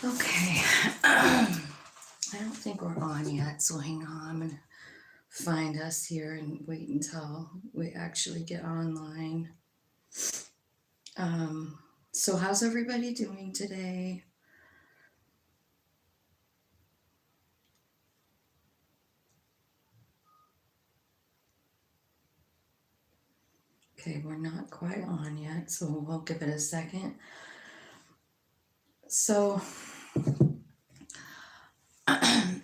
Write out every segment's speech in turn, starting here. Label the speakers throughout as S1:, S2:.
S1: Okay. I don't think we're on yet, so hang on. I'm gonna find us here and wait until we actually get online. Um, so how's everybody doing today? Okay, we're not quite on yet, so we'll give it a second. So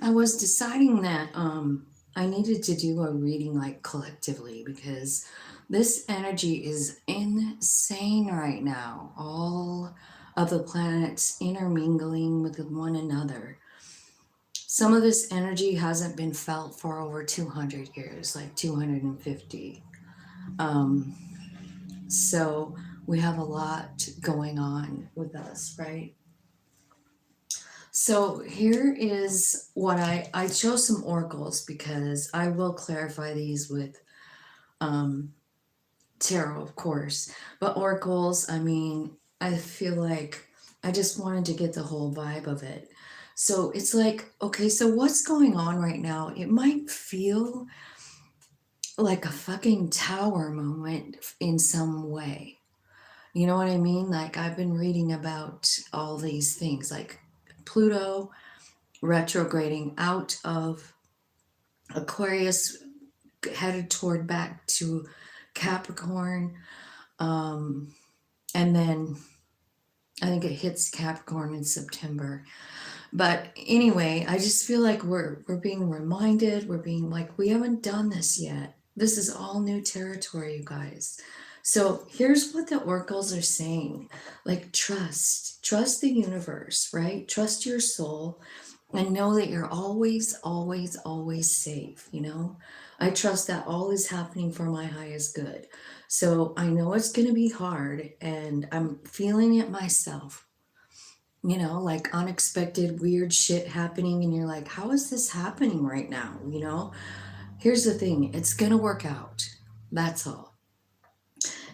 S1: I was deciding that I needed to do a reading like collectively because this energy is insane right now. All of the planets intermingling with one another. Some of this energy hasn't been felt for over 200 years, like 250. Um, so we have a lot going on with us, right? So here is what I chose some oracles because I will clarify these with um, tarot, of course. But oracles, I mean, I feel like I just wanted to get the whole vibe of it. So it's like, okay, so what's going on right now? It might feel like a fucking tower moment in some way. You know what I mean? Like I've been reading about all these things, like Pluto retrograding out of Aquarius, headed toward back to Capricorn. Um, and then I think it hits Capricorn in September. But anyway, I just feel like we're being reminded, we're being like, we haven't done this yet. This is all new territory, you guys. So here's what the oracles are saying. Like trust the universe, right? Trust your soul and know that you're always, always, always safe, you know? I trust that all is happening for my highest good. So I know it's going to be hard and I'm feeling it myself, you know, like unexpected weird shit happening. And you're like, how is this happening right now? You know, here's the thing, it's going to work out. That's all.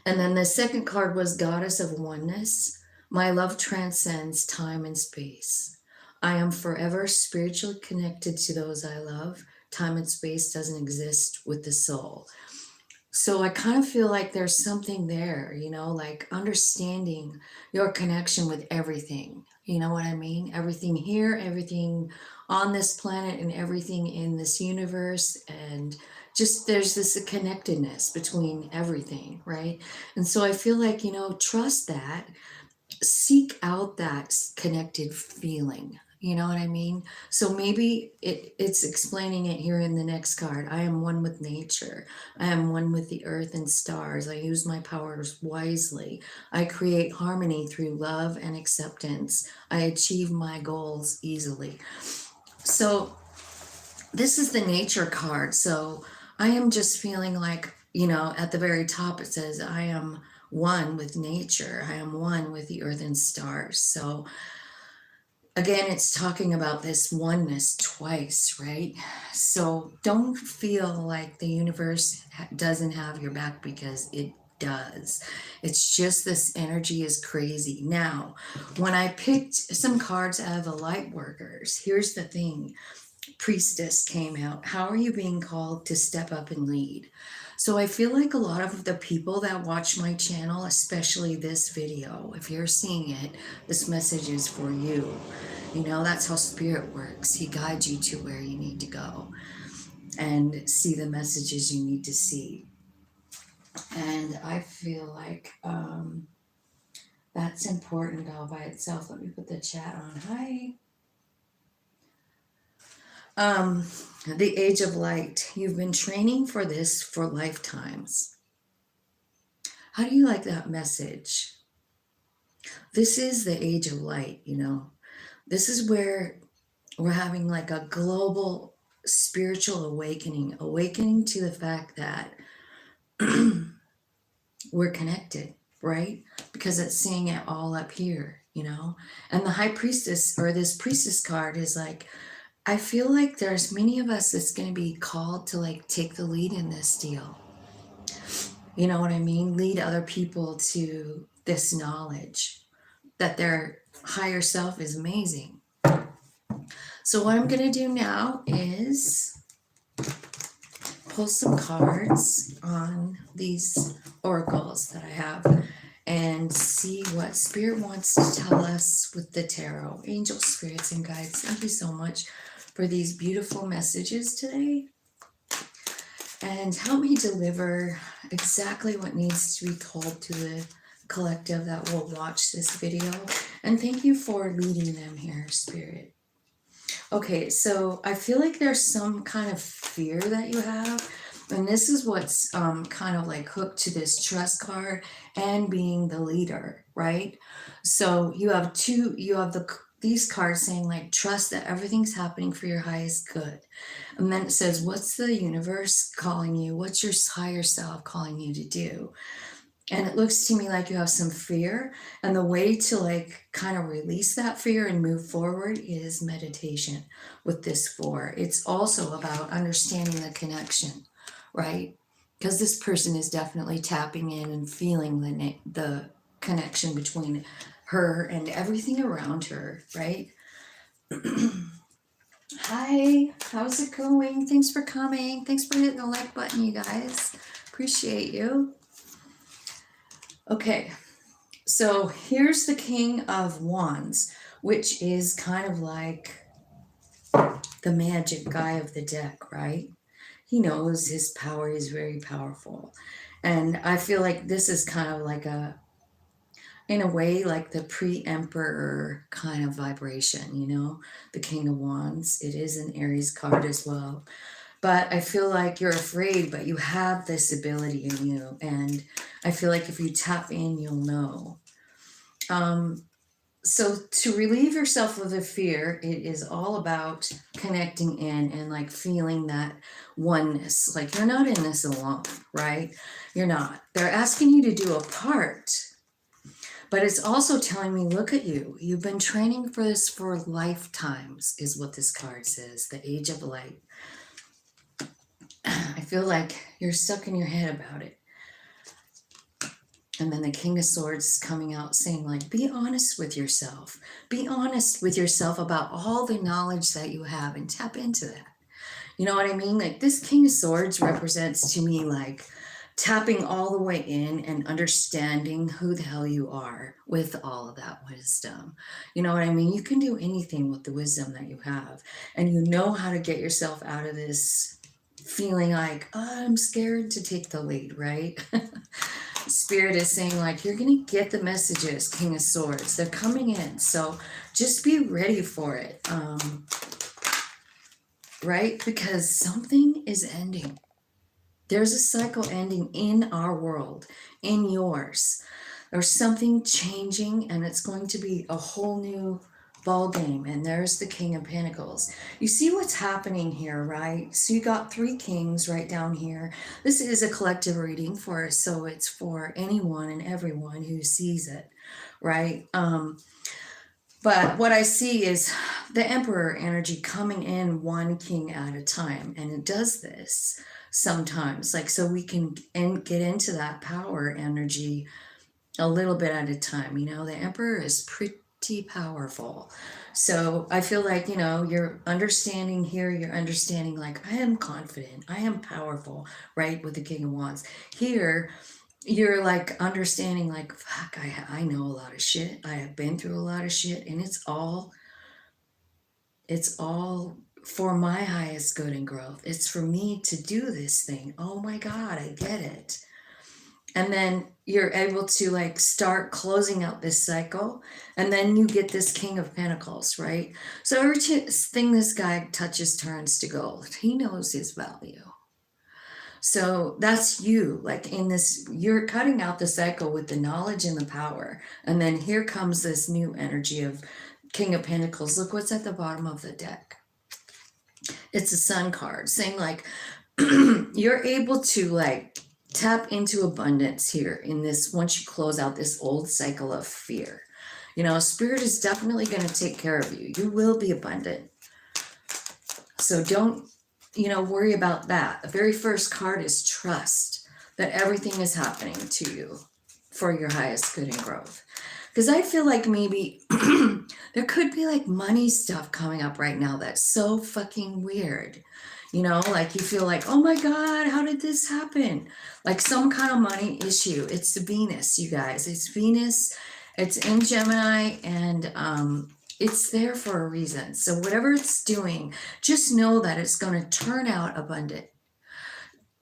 S1: And then the second card was Goddess of Oneness. My love transcends time and space. I am forever spiritually connected to those I love. Time and space doesn't exist with the soul. So I kind of feel like there's something there, you know, like understanding your connection with everything. You know what I mean? Everything here, everything on this planet, and everything in this universe. And just there's this connectedness between everything, right? And so I feel like, you know, trust that, seek out that connected feeling. You know what I mean? So maybe it's explaining it here in the next card. I am one with nature. I am one with the earth and stars. I use my powers wisely. I create harmony through love and acceptance. I achieve my goals easily. So this is the nature card. So I am just feeling like, you know, at the very top it says, I am one with nature. I am one with the earth and stars. So again, it's talking about this oneness twice, right? So don't feel like the universe doesn't have your back because it does. It's just this energy is crazy. Now, when I picked some cards out of the light workers, here's the thing. Priestess came out. How are you being called to step up and lead? So I feel like a lot of the people that watch my channel, especially this video, if you're seeing it, this message is for you. You know, that's how spirit works. He guides you to where you need to go and see the messages you need to see. And I feel like that's important all by itself. Let me put the chat on. Hi. Um, the age of light. You've been training for this for lifetimes. How do you like that message? This is the age of light, you know. This is where we're having like a global spiritual awakening to the fact that we're connected, right? Because it's seeing it all up here, you know. And the high priestess or this priestess card is like, I feel like there's many of us that's going to be called to like take the lead in this deal. You know what I mean? Lead other people to this knowledge that they're higher self is amazing. So what I'm going to do now is pull some cards on these oracles that I have and see what Spirit wants to tell us with the tarot. Angel spirits and guides, thank you so much for these beautiful messages today. And help me deliver exactly what needs to be told to the collective that will watch this video. And thank you for leading them here, Spirit. Okay, so I feel like there's some kind of fear that you have. And this is what's kind of like hooked to this trust card and being the leader, right? So you have these cards saying like trust that everything's happening for your highest good. And then it says, what's the universe calling you? What's your higher self calling you to do? And it looks to me like you have some fear. And the way to like kind of release that fear and move forward is meditation with this 4. It's also about understanding the connection, right? Because this person is definitely tapping in and feeling the connection between her and everything around her, right? Hi, how's it going? Thanks for coming. Thanks for hitting the like button, you guys. Appreciate you. Okay, so here's the King of Wands, which is kind of like the magic guy of the deck, right? He knows his power is very powerful. And I feel like this is kind of like in a way, like the pre-emperor kind of vibration, the King of Wands. It is an Aries card as well. But I feel like you're afraid, but you have this ability in you. And I feel like if you tap in, you'll know. So to relieve yourself of the fear, it is all about connecting in and like feeling that oneness. Like you're not in this alone, right? You're not. They're asking you to do a part. But it's also telling me, look at you. You've been training for this for lifetimes, is what this card says, the age of light. I feel like you're stuck in your head about it. And then the King of Swords is coming out saying, like, be honest with yourself. Be honest with yourself about all the knowledge that you have and tap into that. You know what I mean? Like this King of Swords represents to me like tapping all the way in and understanding who the hell you are with all of that wisdom. You know what I mean? You can do anything with the wisdom that you have. And you know how to get yourself out of this feeling like, oh, I'm scared to take the lead, right? Spirit is saying like, you're going to get the messages, King of Swords. They're coming in. So just be ready for it. Right? Because something is ending. There's a cycle ending in our world, in yours. There's something changing and it's going to be a whole new ball game. And there's the King of Pentacles. You see what's happening here, right? So you got 3 kings right down here. This is a collective reading for us, so it's for anyone and everyone who sees it, right? But what I see is the Emperor energy coming in 1 king at a time. And it does this sometimes, like, so we can get into that power energy a little bit at a time. The Emperor is pretty powerful. So I feel like, you're understanding here, you're understanding like, I am confident, I am powerful, right? With the King of Wands. Here, you're like understanding like, fuck, I know a lot of shit. I have been through a lot of shit, and it's all for my highest good and growth. It's for me to do this thing. Oh my God, I get it. And then you're able to like start closing out this cycle. And then you get this King of Pentacles, right? So everything this guy touches turns to gold. He knows his value. So that's you, like in this, you're cutting out the cycle with the knowledge and the power. And then here comes this new energy of King of Pentacles. Look what's at the bottom of the deck. It's a Sun card saying like, you're able to like tap into abundance here in this, once you close out this old cycle of fear. Spirit is definitely going to take care of you. You will be abundant. So don't worry about that. The very first card is trust that everything is happening to you for your highest good and growth. Because I feel like maybe There could be like money stuff coming up right now that's so fucking weird. You know, like you feel like, oh my God, how did this happen? Like some kind of money issue. It's Venus, you guys. It's Venus. It's in Gemini, and it's there for a reason. So whatever it's doing, just know that it's going to turn out abundant.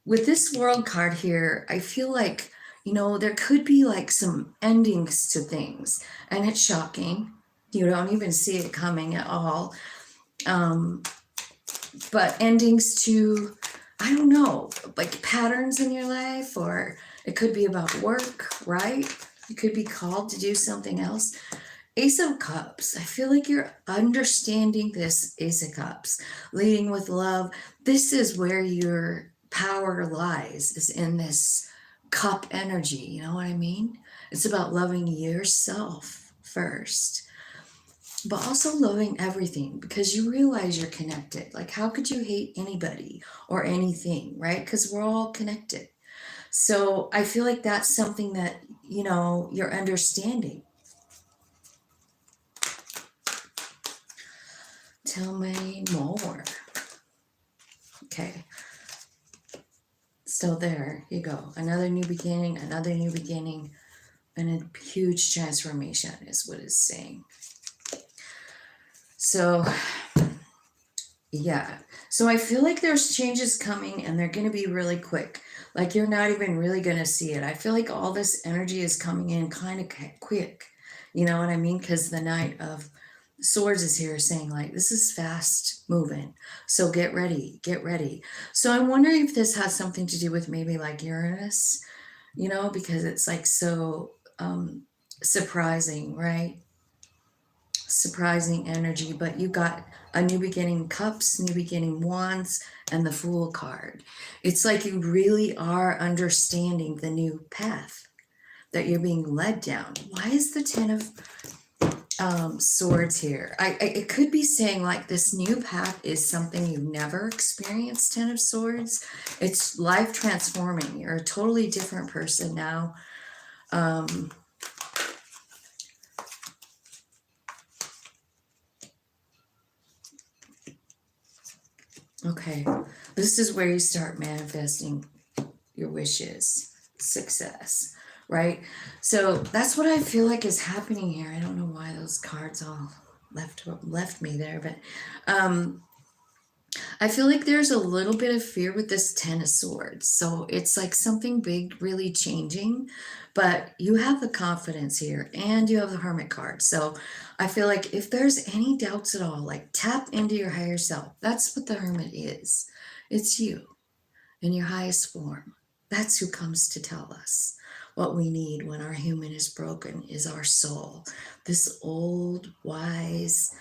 S1: With this world card here, I feel like, you know, there could be like some endings to things, and it's shocking. You don't even see it coming at all. Um, but endings to, I don't know, like patterns in your life, or it could be about work, right? You could be called to do something else. Ace of Cups. I feel like you're understanding this Ace of Cups, leading with love. This is where your power lies, is in this cup energy. You know what I mean? It's about loving yourself first, but also loving everything, because you realize you're connected. Like, how could you hate anybody or anything, right? Because we're all connected. So I feel like that's something that, you know, you're understanding. Tell me more. Okay. So there you go. Another new beginning, and a huge transformation is what it's saying. So, yeah. So I feel like there's changes coming, and they're going to be really quick. Like you're not even really going to see it. I feel like all this energy is coming in kind of quick. You know what I mean? Because the Knight of Swords is here saying like, this is fast moving. So get ready, get ready. So I'm wondering if this has something to do with maybe like Uranus, you know, because it's like so surprising, right? Surprising energy. But you got a new beginning cups, new beginning wands, and the Fool card. It's like you really are understanding the new path that you're being led down. Why is the Ten of Swords here? It could be saying like this new path is something you've never experienced. Ten of Swords. It's life transforming. You're a totally different person now. Okay, this is where you start manifesting your wishes, success, right? So that's what I feel like is happening here. I don't know why those cards all left me there, but I feel like there's a little bit of fear with this Ten of Swords. So it's like something big really changing, but you have the confidence here, and you have the Hermit card. So I feel like if there's any doubts at all, like tap into your higher self. That's what the Hermit is. It's you in your highest form. That's who comes to tell us what we need when our human is broken, is our soul. This old, wise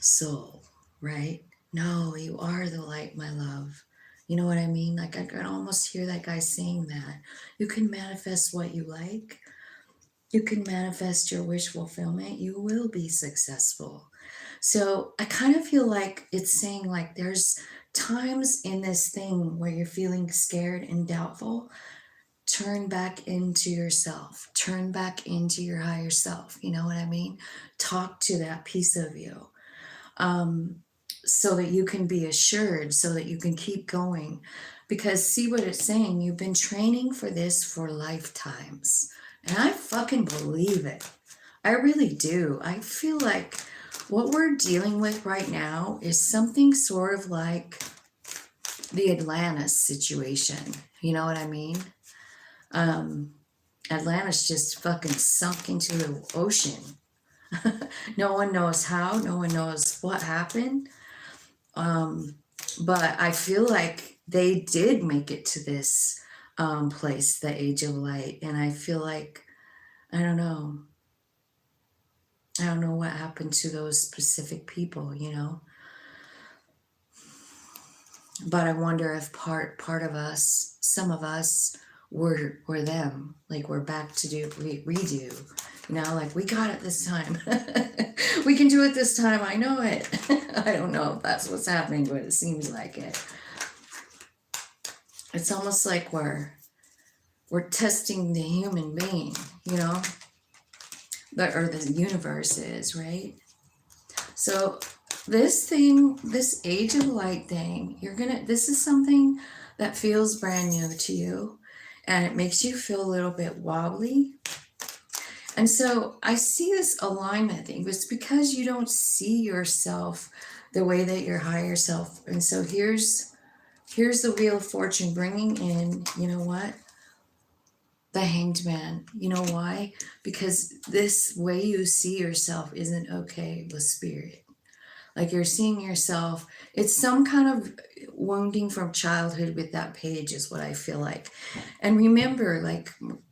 S1: soul, right? No, you are the light, my love. You know what I mean? Like I can almost hear that guy saying that. You can manifest what you like. You can manifest your wish fulfillment. You will be successful. So I kind of feel like it's saying like there's times in this thing where you're feeling scared and doubtful. Turn back into yourself. Turn back into your higher self. You know what I mean? Talk to that piece of you. So that you can be assured, so that you can keep going. Because see what it's saying, you've been training for this for lifetimes. And I fucking believe it. I really do. I feel like what we're dealing with right now is something sort of like the Atlantis situation. You know what I mean? Atlantis just fucking sunk into the ocean. No one knows how, no one knows what happened. But I feel like they did make it to this place, the Age of Light. And I feel like, I don't know. I don't know what happened to those specific people, you know. But I wonder if part of us, some of us, were them. Like we're back to do redo. You know, like we got it this time. We can do it this time. I know it. I don't know if that's what's happening, but it seems like it. It's almost like we're testing the human being, you know. or the universe is, right? So this thing, this age of light thing, this is something that feels brand new to you, and it makes you feel a little bit wobbly. And so I see this alignment thing. It's because you don't see yourself the way that your higher self. And so here's the Wheel of Fortune bringing in, you know what? The Hanged Man. You know why? Because this way you see yourself isn't okay with spirit. Like you're seeing yourself, it's some kind of wounding from childhood with that page, is what I feel like. And remember, like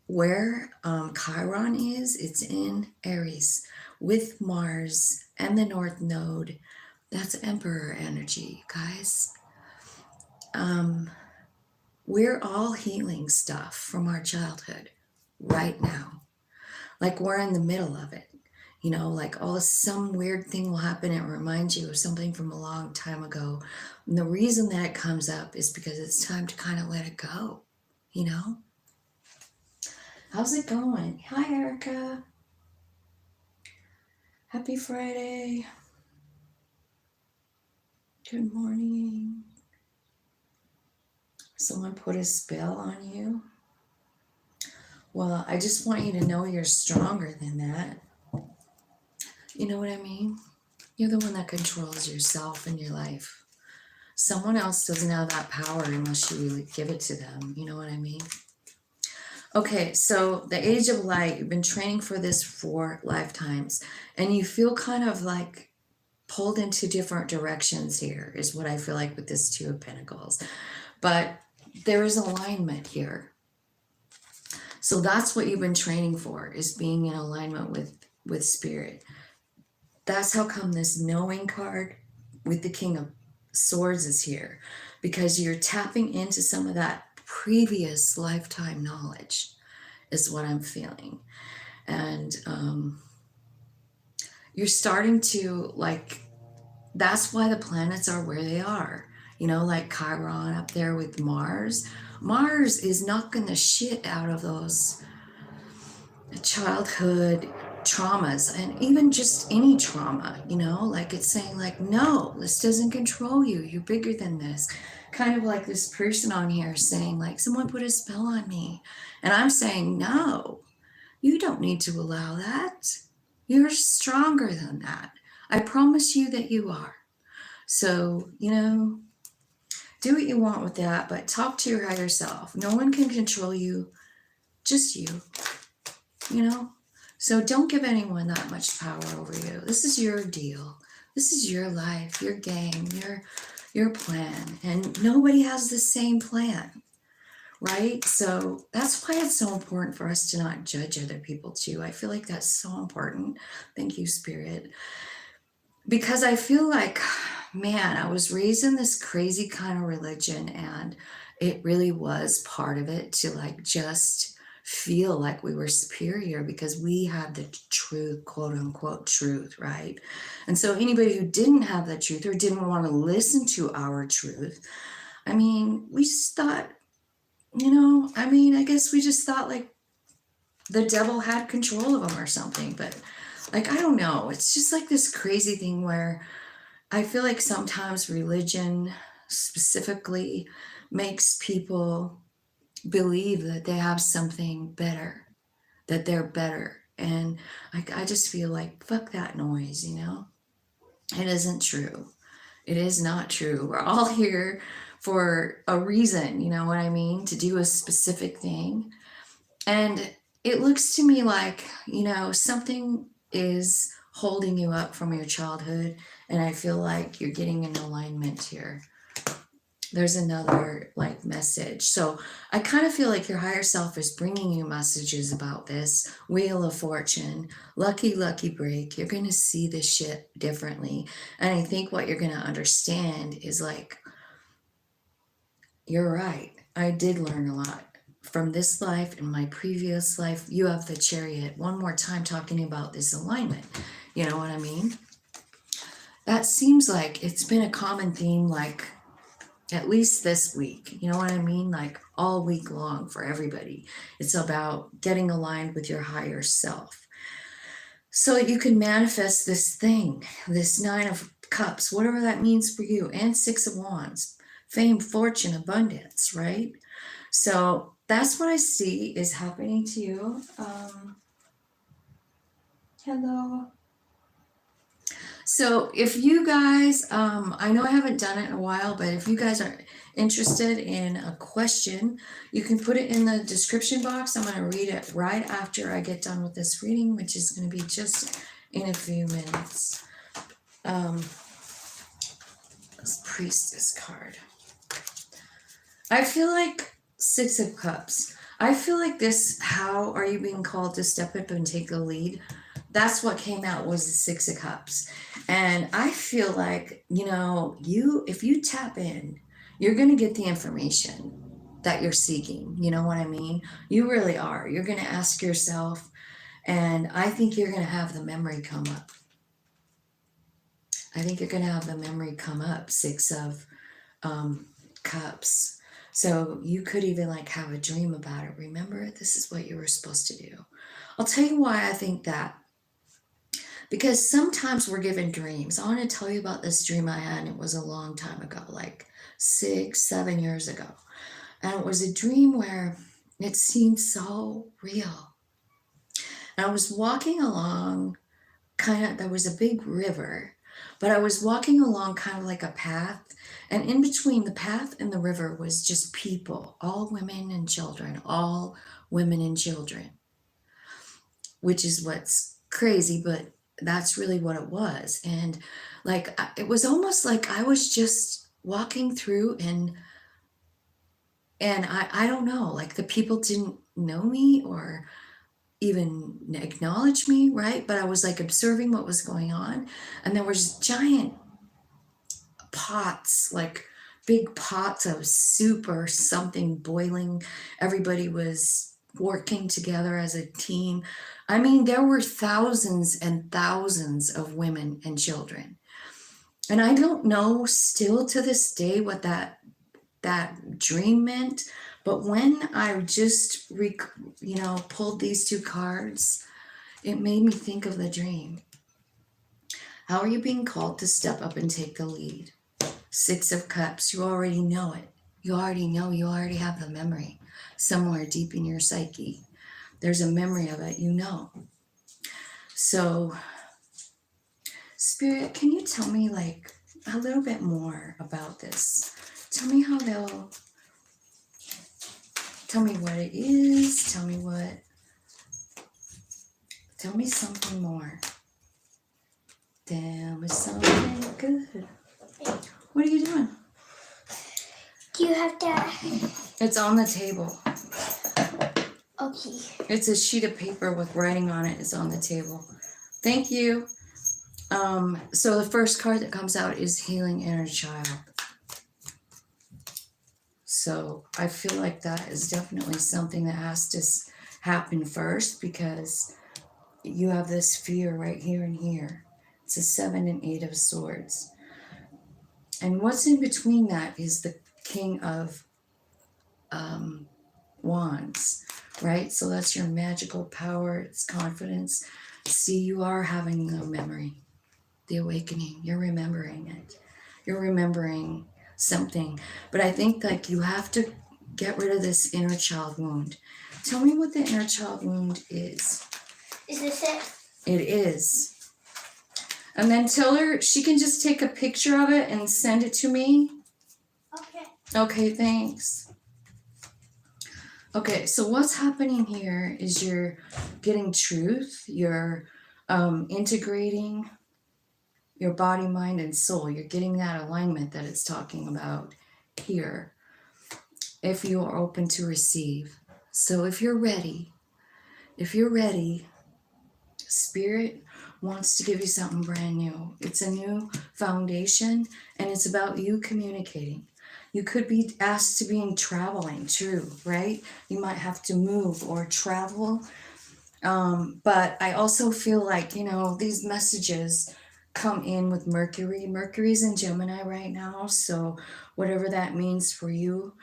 S1: where Chiron is, it's in Aries with Mars and the North Node. That's Emperor energy, guys. We're all healing stuff from our childhood right now. Like we're in the middle of it. You know, like some weird thing will happen and remind you of something from a long time ago. And the reason that it comes up is because it's time to kind of let it go, you know? How's it going? Hi, Erica. Happy Friday. Good morning. Someone put a spell on you? Well, I just want you to know you're stronger than that. You know what I mean? You're the one that controls yourself and your life. Someone else doesn't have that power unless you really give it to them. You know what I mean? Okay, so the age of light, you've been training for this for lifetimes, and you feel kind of like pulled into different directions here, is what I feel like with this Two of Pentacles. But there is alignment here. So that's what you've been training for, is being in alignment with spirit. That's how come this knowing card with the King of Swords is here, because you're tapping into some of that previous lifetime knowledge, is what I'm feeling. And you're starting to, like, that's why the planets are where they are. You know, like Chiron up there with Mars. Mars is knocking the shit out of those childhood traumas, and even just any trauma, you know, like it's saying like, no, this doesn't control you. You're bigger than this. Kind of like this person on here saying like, someone put a spell on me. And I'm saying, no, you don't need to allow that. You're stronger than that. I promise you that you are. So, you know, do what you want with that, but talk to your higher self. No one can control you, just you, you know? So don't give anyone that much power over you. This is your deal. This is your life, your game, your plan. And nobody has the same plan, right? So that's why it's so important for us to not judge other people too. I feel like that's so important. Thank you, Spirit. Because I feel like, man, I was raised in this crazy kind of religion, and it really was part of it to like just feel like we were superior because we had the truth, quote unquote truth, right? And so anybody who didn't have the truth or didn't want to listen to our truth, I mean, we just thought, you know, I mean, I guess we just thought like the devil had control of them or something. But like, I don't know. It's just like this crazy thing where I feel like sometimes religion specifically makes people believe that they have something better, that they're better. And I just feel like, fuck that noise, you know? It isn't true. It is not true. We're all here for a reason, you know what I mean? To do a specific thing. And it looks to me like, you know, something is holding you up from your childhood. And I feel like you're getting in alignment here. There's another like message. So I kind of feel like your higher self is bringing you messages about this Wheel of Fortune, lucky break. You're going to see this shit differently. And I think what you're going to understand is like, you're right. I did learn a lot from this life and my previous life. You have the Chariot one more time talking about this alignment. You know what I mean? That seems like it's been a common theme, like at least this week, you know what I mean? Like all week long for everybody. It's about getting aligned with your higher self. so you can manifest this thing, this 9 of Cups, whatever that means for you, and 6 of Wands, fame, fortune, abundance, right? So that's what I see is happening to you. Hello. So if you guys, I know I haven't done it in a while, but if you guys are interested in a question, you can put it in the description box. I'm going to read it right after I get done with this reading, which is going to be just in a few minutes. This Priestess card. I feel like 6 of Cups. I feel like this, how are you being called to step up and take the lead? That's what came out was the 6 of Cups. And I feel like, if you tap in, you're going to get the information that you're seeking. You know what I mean? You really are. You're going to ask yourself, and I think you're going to have the memory come up. I think you're going to have the memory come up, 6 of Cups. So you could even like have a dream about it. Remember, this is what you were supposed to do. I'll tell you why I think that. Because sometimes we're given dreams. I want to tell you about this dream I had, and it was a long time ago, like 6, 7 years ago. And it was a dream where it seemed so real. And I was walking along, there was a big river, but I was walking along kind of like a path. And in between the path and the river was just people, all women and children, all women and children, which is what's crazy, but that's really what it was. And like, it was almost like I was just walking through and I don't know, like the people didn't know me or even acknowledge me, right? But I was like observing what was going on. And there was giant pots, like big pots of soup or something boiling. Everybody was working together as a team. I mean, there were thousands and thousands of women and children. And I don't know still to this day what that dream meant. But when I just, pulled these 2 cards, it made me think of the dream. How are you being called to step up and take the lead? 6 of Cups, you already know it. You already know, you already have the memory somewhere deep in your psyche. There's a memory of it, So, Spirit, can you tell me like a little bit more about this? Tell me tell me what it is. Tell me something more. Tell me something good. What are you doing?
S2: Do you have that?
S1: It's on the table.
S2: Okay.
S1: It's a sheet of paper with writing on it. It's on the table. Thank you. So the first card that comes out is Healing Inner Child. So I feel like that is definitely something that has to happen first, because you have this fear right here and here. It's a 7 and 8 of Swords. And what's in between that is the King of Wands, right? So that's your magical power, it's confidence. See, you are having the memory, the awakening. You're remembering it. You're remembering something. But I think like you have to get rid of this inner child wound. Tell me what the inner child wound is.
S2: Is this it?
S1: It is. And then tell her she can just take a picture of it and send it to me.
S2: Okay.
S1: Okay, thanks. Okay, so what's happening here is you're getting truth, you're integrating your body, mind, and soul. You're getting that alignment that it's talking about here, if you are open to receive. So if you're ready, Spirit wants to give you something brand new. It's a new foundation, and it's about you communicating. You could be asked to be in traveling, true, right? You might have to move or travel. But I also feel like, these messages come in with Mercury. Mercury's in Gemini right now, so whatever that means for you.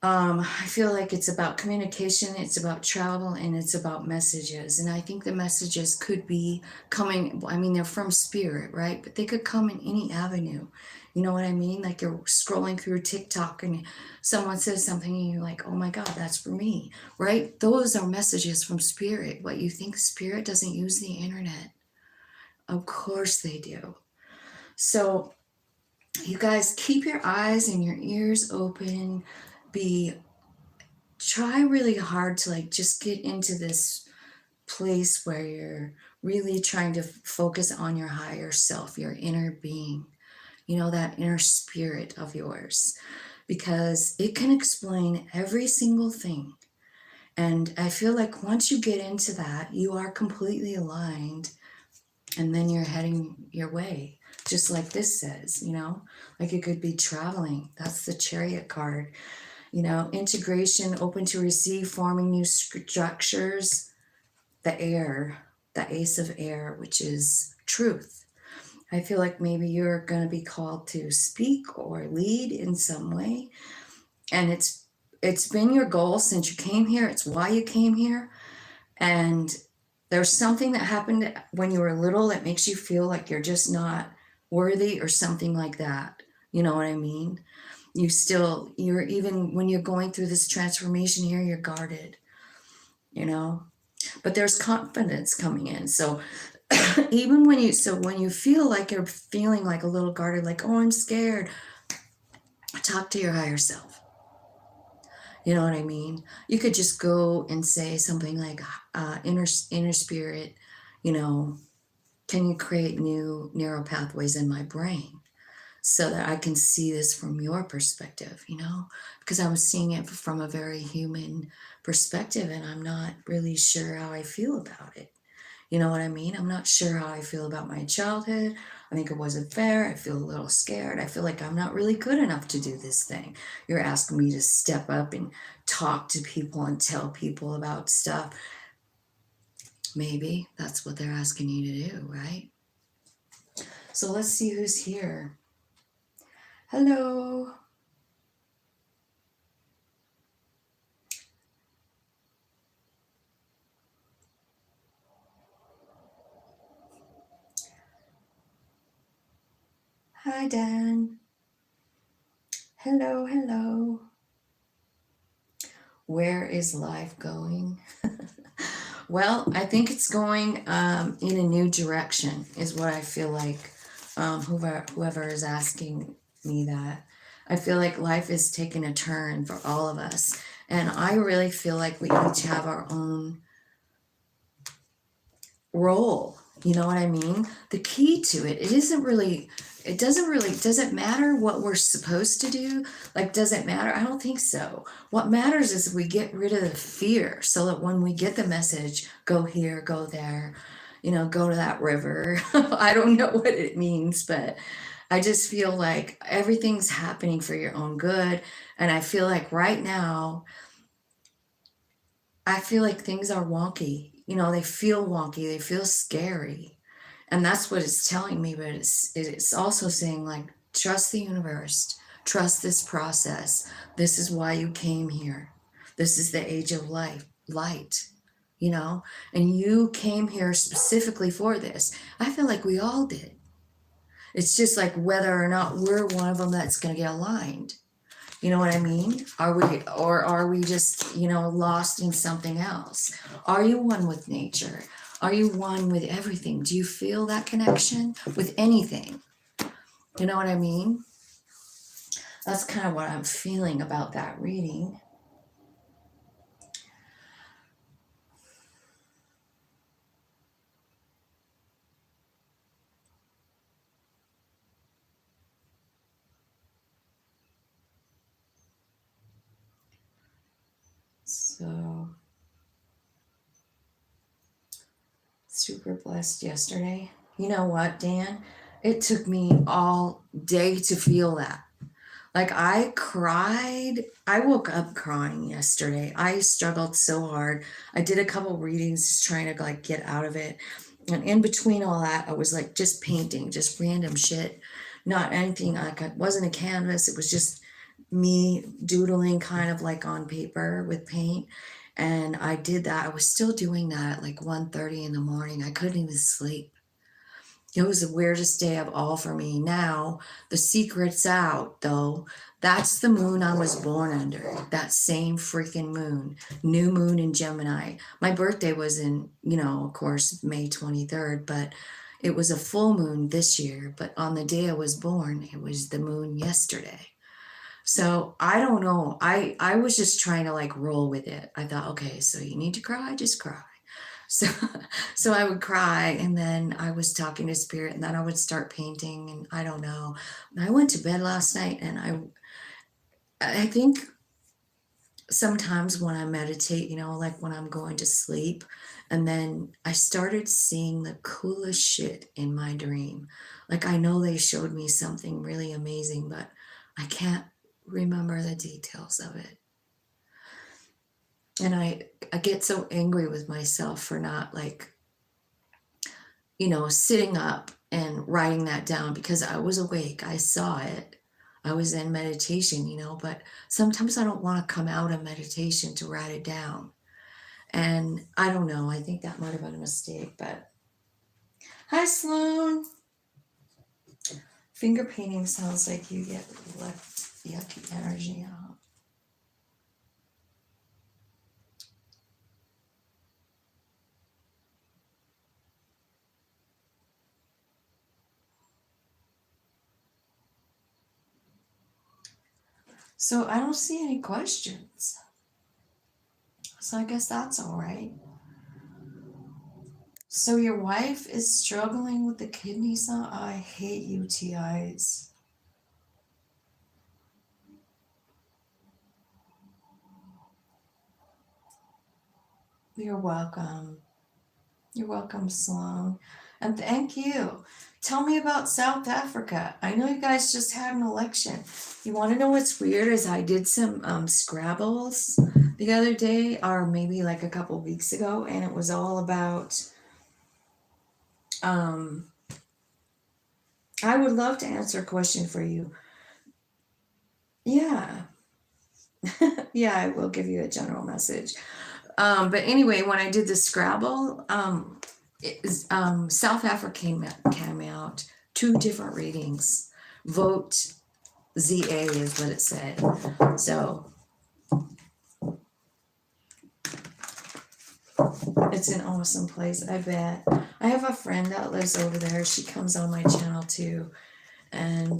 S1: I feel like it's about communication, it's about travel, and it's about messages. And I think the messages could be coming, I mean, they're from spirit, right? But they could come in any avenue. You know what I mean? Like you're scrolling through TikTok and someone says something and you're like, oh my God, that's for me, right? Those are messages from spirit. What you think spirit doesn't use the internet? Of course they do. So you guys keep your eyes and your ears open. Be Try really hard to like just get into this place where you're really trying to focus on your higher self, your inner being, that inner spirit of yours, because it can explain every single thing. And I feel like once you get into that, you are completely aligned, and then you're heading your way. Just like this says, like it could be traveling. That's the Chariot card. Integration, open to receive, forming new structures, the air, the ace of air, which is truth. I feel like maybe you're going to be called to speak or lead in some way. And it's been your goal since you came here. It's why you came here. And there's something that happened when you were little that makes you feel like you're just not worthy or something like that. You know what I mean? You're even when you're going through this transformation here, you're guarded, but there's confidence coming in. So even when you feel like you're feeling like a little guarded, like, oh, I'm scared, talk to your higher self. You know what I mean? You could just go and say something like, inner spirit, can you create new neural pathways in my brain so that I can see this from your perspective, because I was seeing it from a very human perspective and I'm not really sure how I feel about it. You know what I mean? I'm not sure how I feel about my childhood. I think it wasn't fair. I feel a little scared. I feel like I'm not really good enough to do this thing. You're asking me to step up and talk to people and tell people about stuff. Maybe that's what they're asking you to do, right? So let's see who's here. Hello. Hi, Dan. Hello, hello. Where is life going? Well, I think it's going in a new direction, is what I feel like. Whoever is asking me that, I feel like life is taking a turn for all of us, and I really feel like we each have our own role. You know what I mean? The key to it, it doesn't matter what we're supposed to do. Like, does it matter? I don't think so. What matters is we get rid of the fear so that when we get the message, go here, go there, go to that river. I don't know what it means, but I just feel like everything's happening for your own good. And I feel like right now, I feel like things are wonky. They feel wonky, they feel scary. And that's what it's telling me, but it's also saying like trust the universe, trust this process. This is why you came here. This is the age of light, and you came here specifically for this. I feel like we all did. It's just like whether or not we're one of them that's going to get aligned. You know what I mean? Are we just, lost in something else? Are you one with nature? Are you one with everything? Do you feel that connection with anything? You know what I mean? That's kind of what I'm feeling about that reading. So, super blessed yesterday. You know what, Dan? It took me all day to feel that. Like I cried. I woke up crying yesterday. I struggled so hard. I did a couple readings just trying to like get out of it. And in between all that, I was like just painting, just random shit. Not anything like it wasn't a canvas. It was just me doodling kind of like on paper with paint. And I did that. I was still doing that at like 1:30 in the morning. I couldn't even sleep. It was the weirdest day of all for me. Now, the secret's out, though. That's the moon I was born under. That same freaking moon. New moon in Gemini. My birthday was in, of course, May 23rd, but it was a full moon this year. But on the day I was born, it was the moon yesterday. So I don't know. I was just trying to like roll with it. I thought, okay, so you need to cry, just cry. So so I would cry, and then I was talking to spirit, and then I would start painting, and I don't know. I went to bed last night, and I think sometimes when I meditate, like when I'm going to sleep, and then I started seeing the coolest shit in my dream. Like I know they showed me something really amazing, but I can't remember the details of it. And I get so angry with myself for not like, sitting up and writing that down because I was awake. I saw it. I was in meditation, but sometimes I don't want to come out of meditation to write it down. And I don't know. I think that might have been a mistake, but hi, Sloan. Finger painting sounds like you get left yucky energy out. So I don't see any questions. So I guess that's all right. So your wife is struggling with the kidney stone? I hate UTIs. You're welcome. You're welcome, Sloan. And thank you. Tell me about South Africa. I know you guys just had an election. You want to know what's weird is I did some Scrabbles the other day, or maybe like a couple weeks ago, and it was all about I would love to answer a question for you. Yeah. Yeah, I will give you a general message. But anyway, when I did the Scrabble, South Africa came out, 2 different readings. Vote ZA is what it said. So it's an awesome place, I bet. I have a friend that lives over there. She comes on my channel too. And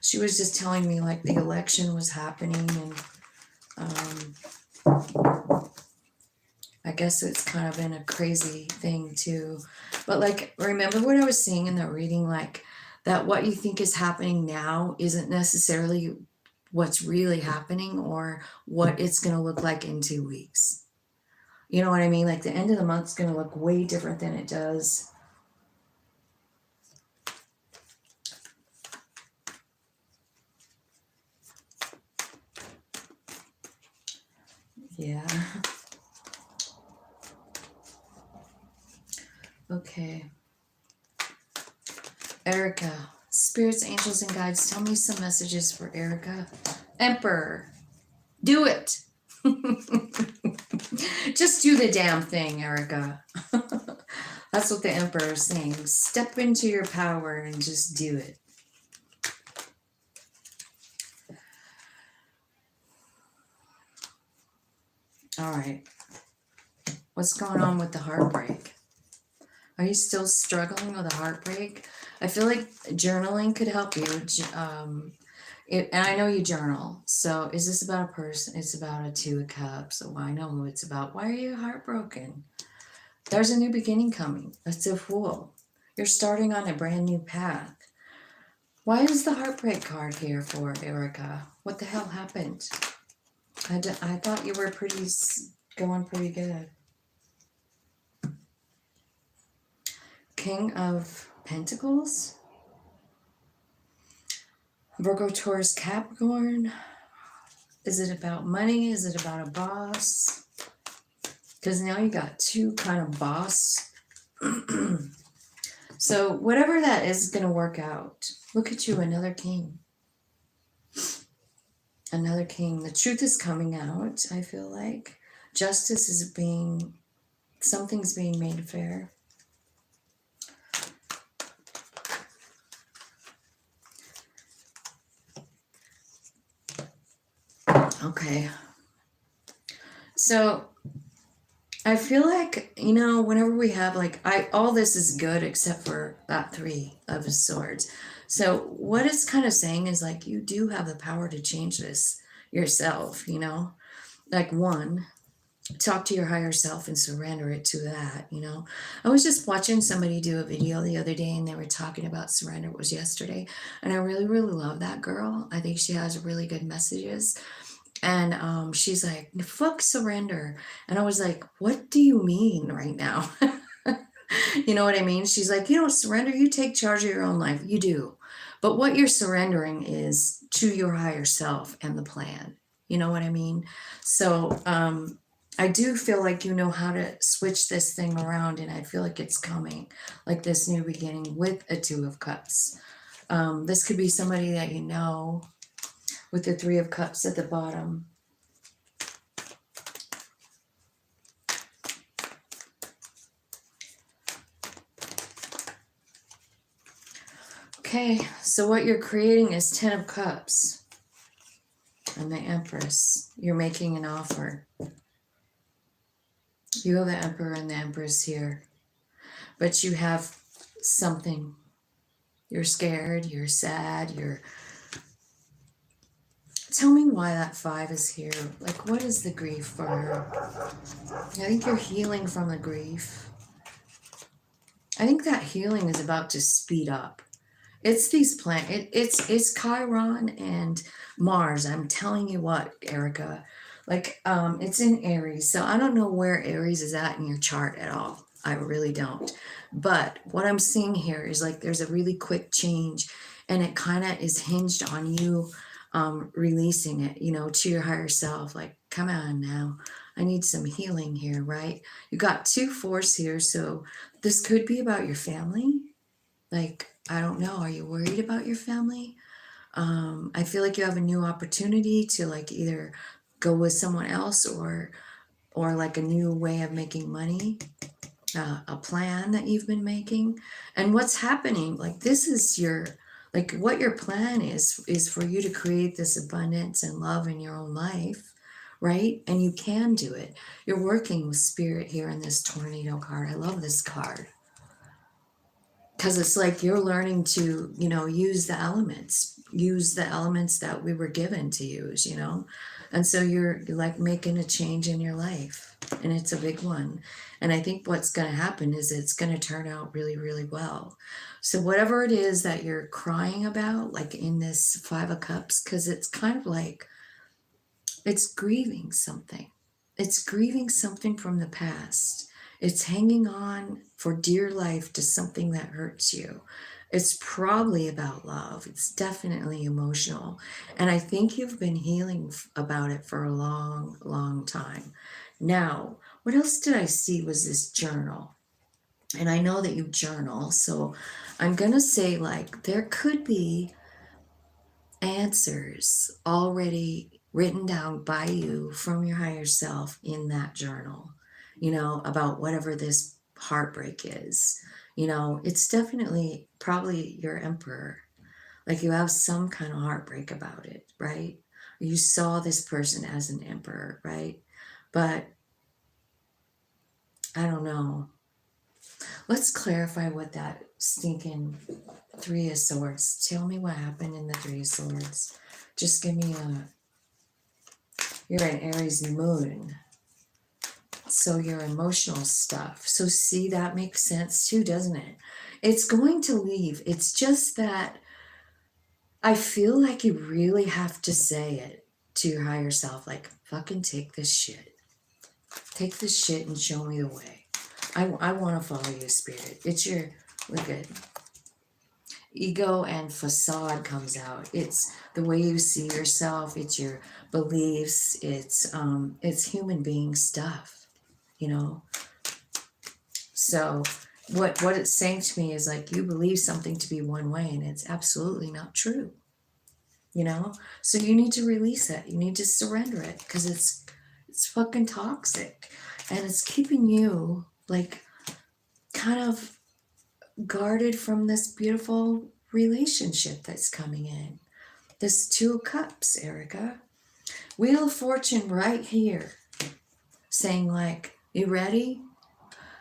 S1: she was just telling me like the election was happening, and I guess it's kind of been a crazy thing too. But like, remember what I was saying in that reading, like that what you think is happening now isn't necessarily what's really happening or what it's going to look like in 2 weeks. You know what I mean? Like the end of the month is going to look way different than it does. Yeah. Okay. Erica, spirits, angels, and guides, tell me some messages for Erica. Emperor, do it. Just do the damn thing, Erica. That's what the Emperor is saying. Step into your power and just do it. All right. What's going on with the heartbreak? Are you still struggling with a heartbreak? I feel like journaling could help you. And I know you journal. So is this about a person? It's about a 2 of Cups. So I know who it's about. Why are you heartbroken? There's a new beginning coming. That's a Fool. You're starting on a brand new path. Why is the heartbreak card here for Erica? What the hell happened? I thought you were going pretty good. King of Pentacles. Virgo, Taurus, Capricorn. Is it about money? Is it about a boss? Because now you got 2 kind of boss. So whatever that is going to work out. Look at you, another king. Another king. The truth is coming out, I feel like. Justice is being, something's being made fair. Okay. So I feel like, you know, whenever we have like, all this is good except for that 3 of Swords. So what it's kind of saying is like, you do have the power to change this yourself, you know? Like, one, talk to your higher self and surrender it to that, you know? I was just watching somebody do a video the other day and they were talking about surrender. It was yesterday. And I really, really love that girl. I think she has really good messages. And she's like, fuck surrender. And I was like, what do you mean right now? You know what I mean? She's like, you don't surrender, you take charge of your own life. You do. But what you're surrendering is to your higher self and the plan. You know what I mean? So I do feel like you know how to switch this thing around, and I feel like it's coming, like this new beginning with a 2 of Cups. This could be somebody that you know with the 3 of Cups at the bottom. Okay, so what you're creating is 10 of Cups and the Empress. You're making an offer. You have the Emperor and the Empress here, but you have something. You're scared, you're sad, you're... Tell me why that 5 is here. Like, what is the grief for her? I think you're healing from the grief. I think that healing is about to speed up. It's these it's Chiron and Mars. I'm telling you what, Erica. Like, it's in Aries. So I don't know where Aries is at in your chart at all. I really don't. But what I'm seeing here is like there's a really quick change, and it kind of is hinged on you releasing it, you know, to your higher self. Like, come on now. I need some healing here, right? You got 2 4s here. So this could be about your family. Like, I don't know. Are you worried about your family? I feel like you have a new opportunity to like either go with someone else or like a new way of making money, a plan that you've been making. And what's happening, like this is your, like what your plan is for you to create this abundance and love in your own life, right? And you can do it. You're working with spirit here in this tornado card. I love this card. Because it's like you're learning to, you know, use the elements that we were given to use, you know. And so you're like making a change in your life, and it's a big one. And I think what's going to happen is it's going to turn out really, really well. So whatever it is that you're crying about, like in this 5 of Cups, because it's kind of like it's grieving something. It's grieving something from the past. It's hanging on for dear life to something that hurts you. It's probably about love. It's definitely emotional. And I think you've been healing about it for a long, long time. Now, what else did I see was this journal. And I know that you journal. So I'm going to say, like, there could be answers already written down by you from your higher self in that journal, you know, about whatever this heartbreak is. You know, it's definitely probably your emperor. Like you have some kind of heartbreak about it, right? You saw this person as an emperor, right? But I don't know. Let's clarify what that stinking 3 of Swords. Tell me what happened in the 3 of Swords. Just give me a... You're an Aries moon. So your emotional stuff. So see, that makes sense too, doesn't it? It's going to leave. It's just that I feel like you really have to say it to your higher self. Like, fucking take this shit. Take this shit and show me the way. I want to follow you, spirit. It's your... Look at... Ego and facade comes out. It's the way you see yourself. It's your beliefs. It's human being stuff, you know. So what it's saying to me is like you believe something to be one way, and it's absolutely not true. you know? So you need to release it. You need to surrender it because it's fucking toxic and it's keeping you like kind of guarded from this beautiful relationship that's coming in. This Two of Cups, Erica. Wheel of Fortune right here saying like, you ready?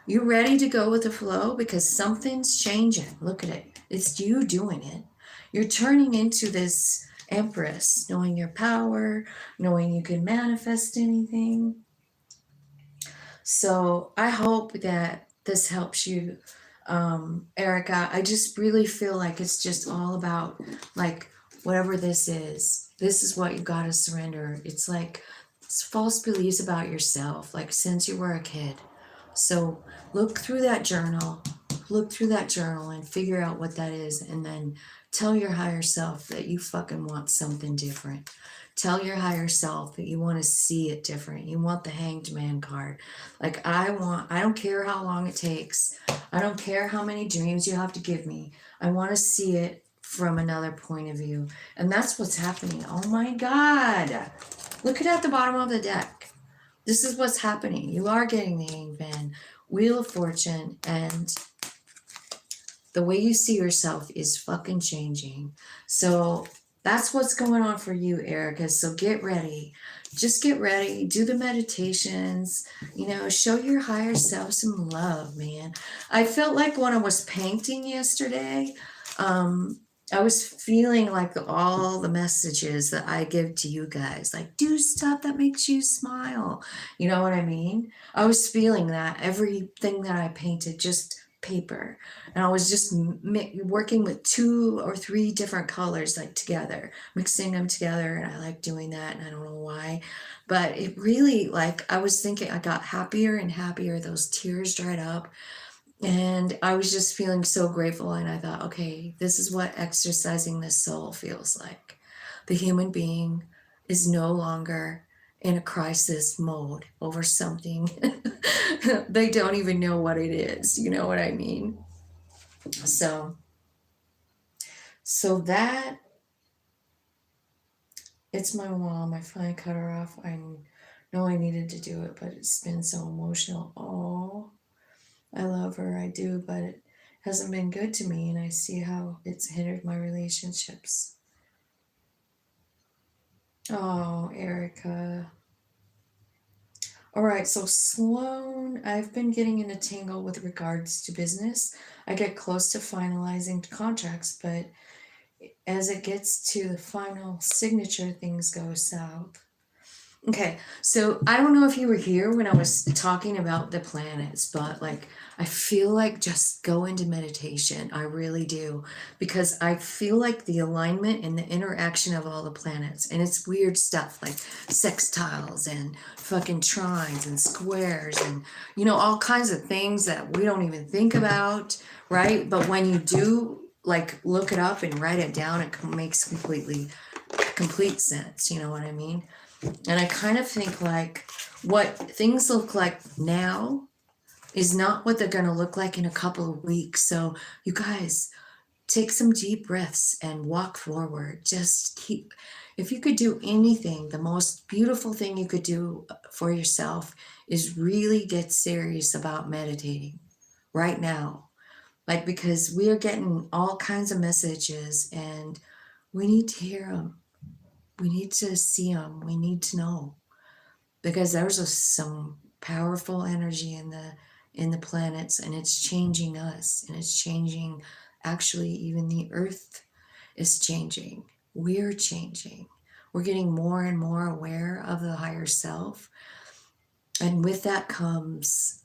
S1: You ready to go with the flow because something's changing. Look at it. It's you doing it. You're turning into this empress, knowing your power, knowing you can manifest anything. So I hope that this helps you, Erica. I just really feel like it's just all about like whatever this is what you got to surrender. It's like it's false beliefs about yourself, like since you were a kid. So look through that journal, and figure out what that is, and then tell your higher self that you fucking want something different. Tell your higher self that you want to see it different. You want the Hanged Man card. Like I don't care how long it takes. I don't care how many dreams you have to give me. I want to see it from another point of view. And that's what's happening. Oh my God. Look at the bottom of the deck. This is what's happening. You are getting the Hanged Man, Wheel of Fortune, and the way you see yourself is fucking changing. So that's what's going on for you, Erica. So get ready. Just get ready. Do the meditations. Show your higher self some love, man. I felt like when I was painting yesterday, I was feeling like all the messages that I give to you guys, like do stuff that makes you smile. You know what I mean? I was feeling that everything that I painted, just paper, and I was just working with 2 or 3 different colors like together, mixing them together, and I like doing that, and I don't know why, but it really, like, I was thinking I got happier and happier. Those tears dried up, and I was just feeling so grateful, and I thought, okay, this is what exercising the soul feels like. The human being is no longer in a crisis mode over something they don't even know what it is. You know what I mean? So that it's my mom. I finally cut her off. I know I needed to do it, but it's been so emotional. Oh, I love her. I do, but it hasn't been good to me, and I see how it's hindered my relationships. Oh, Erica. All right, so Sloan, I've been getting in a tangle with regards to business. I get close to finalizing contracts, but as it gets to the final signature, things go south. Okay, so I don't know if you were here when I was talking about the planets, but like I feel like just go into meditation. I really do, because I feel like the alignment and the interaction of all the planets, and it's weird stuff like sextiles and fucking trines and squares and all kinds of things that we don't even think about, right? But when you do like look it up and write it down, it makes complete sense. You know what I mean? And I kind of think like what things look like now is not what they're going to look like in a couple of weeks. So, you guys, take some deep breaths and walk forward. If you could do anything, the most beautiful thing you could do for yourself is really get serious about meditating right now. Like, because we are getting all kinds of messages and we need to hear them. We need to see them. We need to know, because there's some powerful energy in the planets, and it's changing us, and it's changing, actually even the earth is changing. We're changing. We're getting more and more aware of the higher self, and with that comes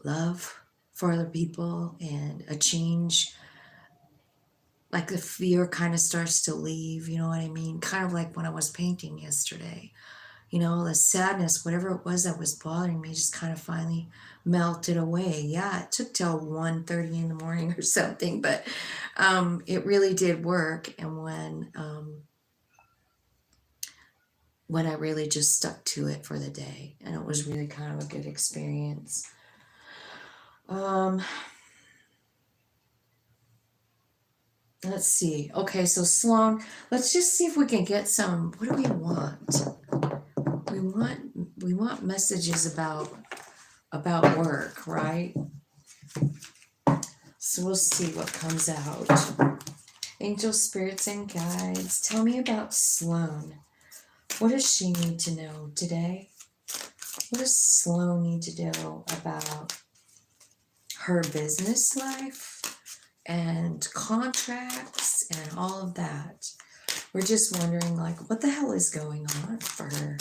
S1: love for other people and a change. Like the fear kind of starts to leave, you know what I mean? Kind of like when I was painting yesterday. The sadness, whatever it was that was bothering me, just kind of finally melted away. Yeah, it took till 1:30 in the morning or something, but it really did work. And when I really just stuck to it for the day, and it was really kind of a good experience. Let's see. Okay, so Sloan, let's just see if we can get some. What do we want? We want messages about work, right? So we'll see what comes out. Angel spirits and guides, tell me about Sloan. What does she need to know today? What does Sloan need to know about her business life and contracts and all of that? We're just wondering, like, what the hell is going on for her?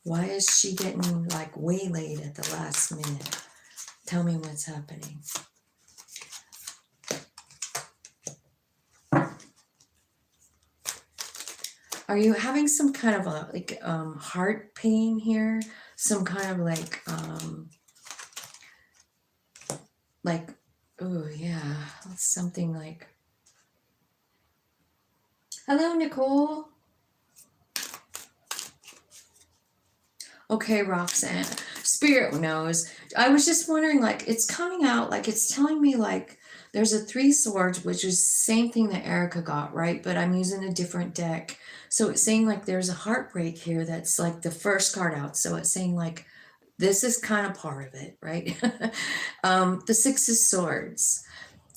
S1: Why is she getting, like, waylaid at the last minute? Tell me what's happening. Are you having some kind of a, like, heart pain here? Some kind of, like, oh, yeah, something like, hello, Nicole. Okay, Roxanne. Spirit knows. I was just wondering, like, it's coming out, like, it's telling me, like, there's a 3 swords, which is the same thing that Erica got, right? But I'm using a different deck. So it's saying, like, there's a heartbreak here that's, like, the first card out. So it's saying, like, this is kind of part of it, right? The 6 of Swords.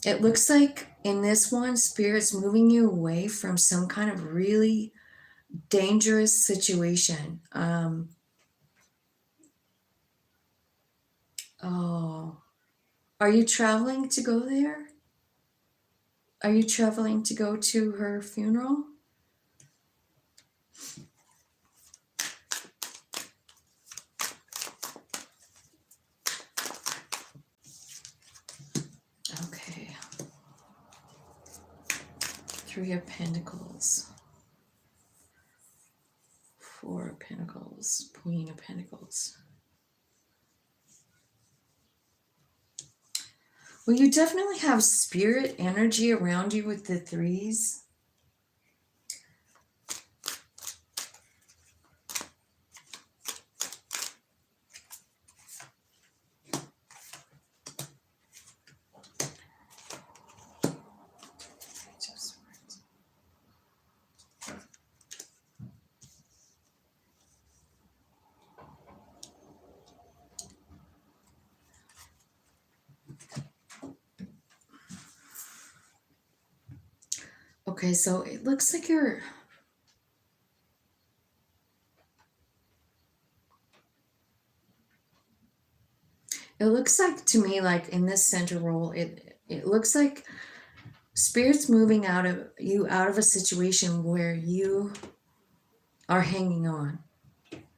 S1: It looks like in this one, Spirit's moving you away from some kind of really dangerous situation. Oh, are you traveling to go there? Are you traveling to go to her funeral? Okay. 3 of Pentacles. 4 of Pentacles. Queen of Pentacles. Well, you definitely have spirit energy around you with the 3s. Okay, so it looks like you're... It looks like to me, like in this center role, it looks like Spirit's moving out of a situation where you are hanging on.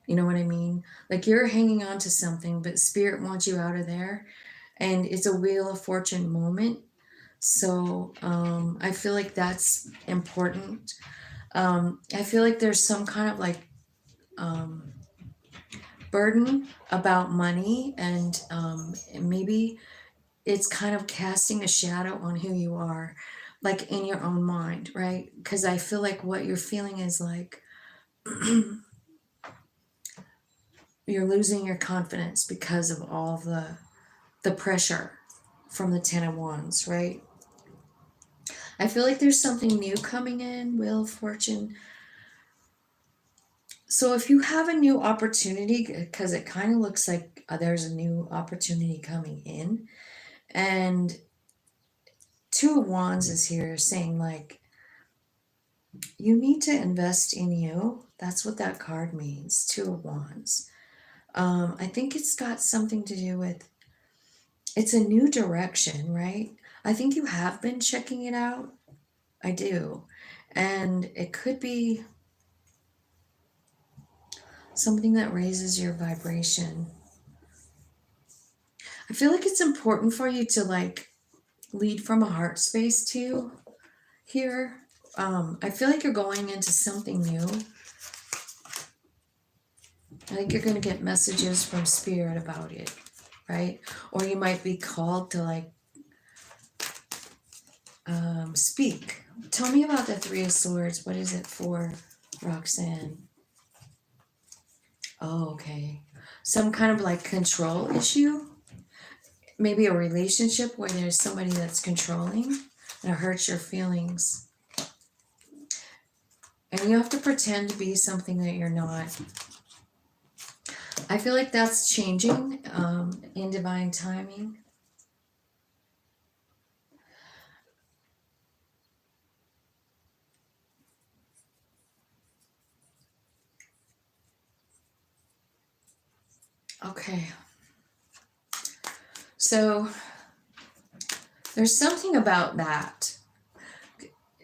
S1: You know what I mean? Like you're hanging on to something, but Spirit wants you out of there. And it's a Wheel of Fortune moment. So I feel like that's important. I feel like there's some kind of like burden about money, and maybe it's kind of casting a shadow on who you are, like in your own mind, right? Because I feel like what you're feeling is like you're losing your confidence because of all the pressure from the 10 of Wands, right? I feel like there's something new coming in, Wheel of Fortune. So if you have a new opportunity, because it kind of looks like there's a new opportunity coming in, and 2 of Wands is here saying like, you need to invest in you. That's what that card means, 2 of Wands. I think it's got something to do with, it's a new direction, right? I think you have been checking it out. I do. And it could be something that raises your vibration. I feel like it's important for you to like lead from a heart space too here. I feel like you're going into something new. I think you're going to get messages from Spirit about it, right? Or you might be called to like speak. Tell me about the 3 of Swords. What is it for, Roxanne? Oh, okay. Some kind of like control issue? Maybe a relationship where there's somebody that's controlling. and it hurts your feelings. And you have to pretend to be something that you're not. I feel like that's changing in divine timing. Okay. So there's something about that.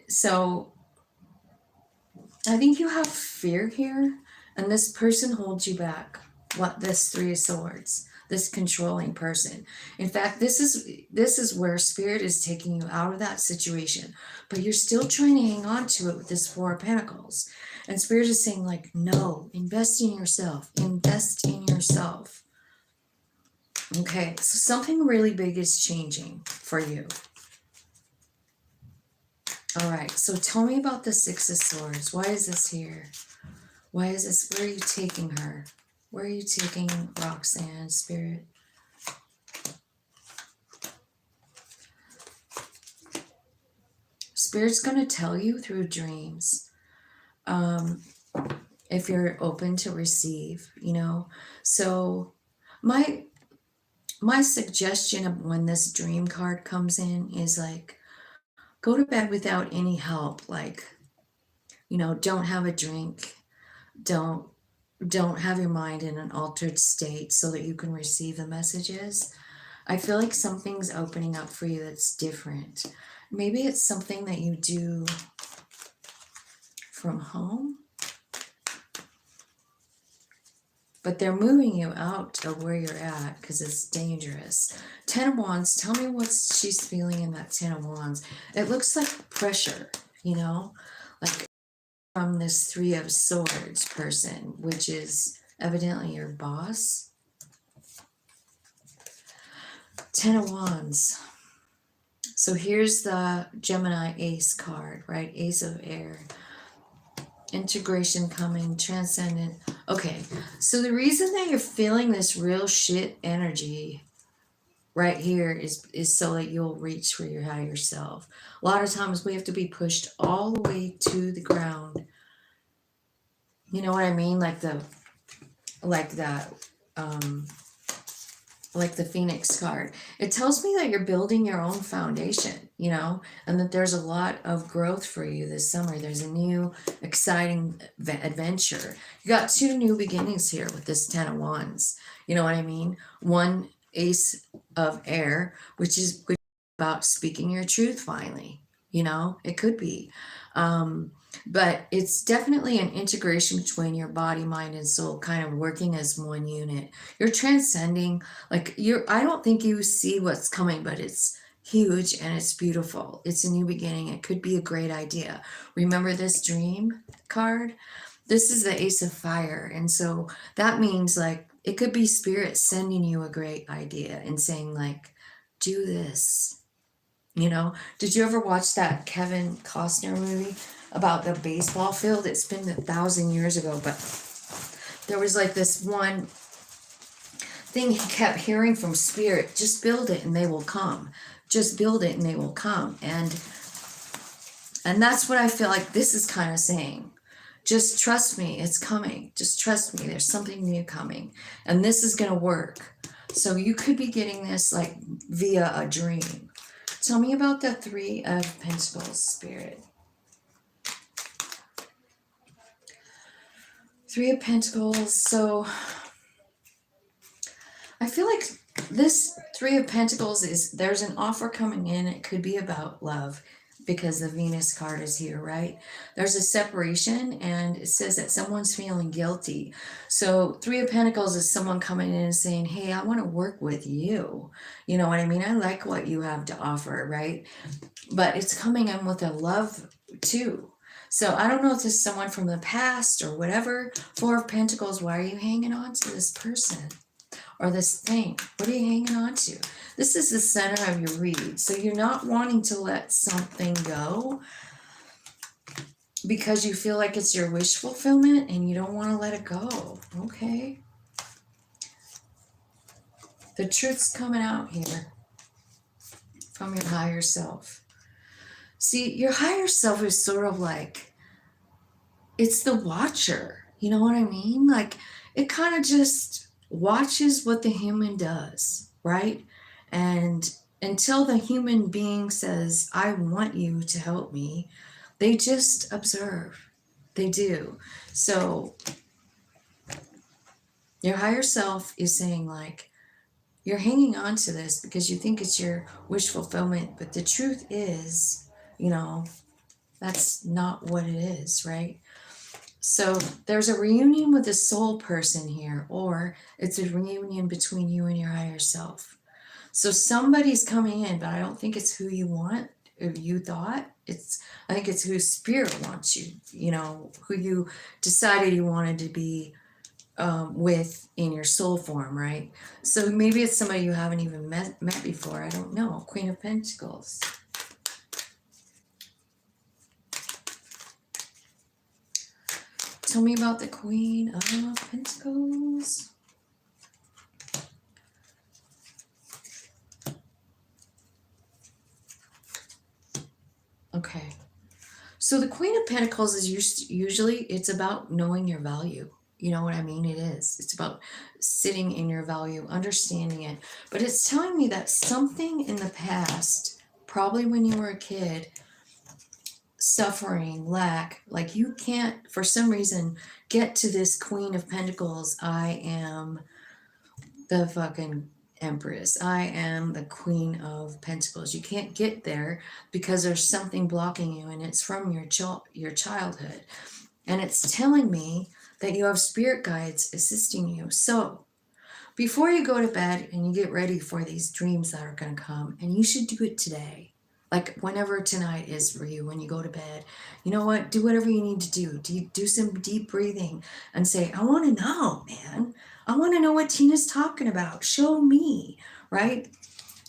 S1: So I think you have fear here, and this person holds you back. What this Three of Swords, this controlling person. In fact, this is where Spirit is taking you out of that situation, but you're still trying to hang on to it with this Four of Pentacles. And Spirit is saying, like, no, invest in yourself. Invest in yourself. Okay, so something really big is changing for you. All right, so tell me about the Six of Swords. Why is this here? Why is this? Where are you taking her? Where are you taking Roxanne, Spirit? Spirit's going to tell you through dreams. If you're open to receive, you know. So my suggestion of when this dream card comes in is like, go to bed without any help. Like, you know, don't have a drink. Don't have your mind in an altered state so that you can receive the messages. I feel like something's opening up for you that's different. Maybe it's something that you do from home, but they're moving you out of where you're at because it's dangerous. Ten of Wands, tell me what she's feeling in that Ten of Wands. It looks like pressure, you know, like from this Three of Swords person, which is evidently your boss. Ten of Wands. So here's the Gemini Ace card, right? Ace of Air. Integration coming, transcendent. Okay, so the reason that you're feeling this real shit energy right here is so that you'll reach for your higher self. A lot of times we have to be pushed all the way to the ground. You know what I mean? Like the Phoenix card. It tells me that you're building your own foundation, you know, and that there's a lot of growth for you this summer. There's a new exciting adventure. You got two new beginnings here with this Ten of Wands. You know what I mean? One Ace of Air, which is about speaking your truth finally. You know, it could be. But it's definitely an integration between your body, mind, and soul, kind of working as one unit. You're transcending, like I don't think you see what's coming, but it's huge and it's beautiful. It's a new beginning. It could be a great idea. Remember this dream card? This is the Ace of Fire. And so that means like it could be Spirit sending you a great idea and saying like, do this. You know, did you ever watch that Kevin Costner movie about the baseball field? It's been 1,000 years ago, but there was like this one thing he kept hearing from Spirit: just build it and they will come. Just build it and they will come. And that's what I feel like this is kind of saying. Just trust me, it's coming. Just trust me, there's something new coming. And this is going to work. So you could be getting this like via a dream. Tell me about the Three of Pentacles, Spirit. Three of Pentacles. So I feel like this Three of Pentacles is, there's an offer coming in. It could be about love because the Venus card is here, right? There's a separation and it says that someone's feeling guilty. So Three of Pentacles is someone coming in and saying, hey, I want to work with you. You know what I mean? I like what you have to offer, right? But it's coming in with a love too. So I don't know if this is someone from the past or whatever. Four of Pentacles, why are you hanging on to this person? Or this thing? What are you hanging on to? This is the center of your read. So you're not wanting to let something go because you feel like it's your wish fulfillment and you don't want to let it go. Okay. The truth's coming out here from your higher self. See, your higher self is sort of like, it's the watcher. You know what I mean? Like, it kind of just watches what the human does, right? And until the human being says, I want you to help me, they just observe. They do. So your higher self is saying, like, you're hanging on to this because you think it's your wish fulfillment, but the truth is, you know, that's not what it is, right? So there's a reunion with a soul person here, or it's a reunion between you and your higher self. So somebody's coming in, but I don't think it's who you want or you thought. I think it's who spirit wants you, you know, who you decided you wanted to be with in your soul form, right? So maybe it's somebody you haven't even met before. I don't know. Queen of Pentacles. Tell me about the Queen of Pentacles. Okay. So the Queen of Pentacles is usually, it's about knowing your value. You know what I mean? It is. It's about sitting in your value, understanding it. But it's telling me that something in the past, probably when you were a kid, suffering, lack, like you can't, for some reason, get to this Queen of Pentacles. I am the fucking Empress. I am the Queen of Pentacles. You can't get there because there's something blocking you, and it's from your childhood. And it's telling me that you have spirit guides assisting you. So before you go to bed and you get ready for these dreams that are going to come, and you should do it today. Like whenever tonight is for you, when you go to bed, you know what? Do whatever you need to do. Do some deep breathing and say, I want to know, man. I want to know what Tina's talking about. Show me, right?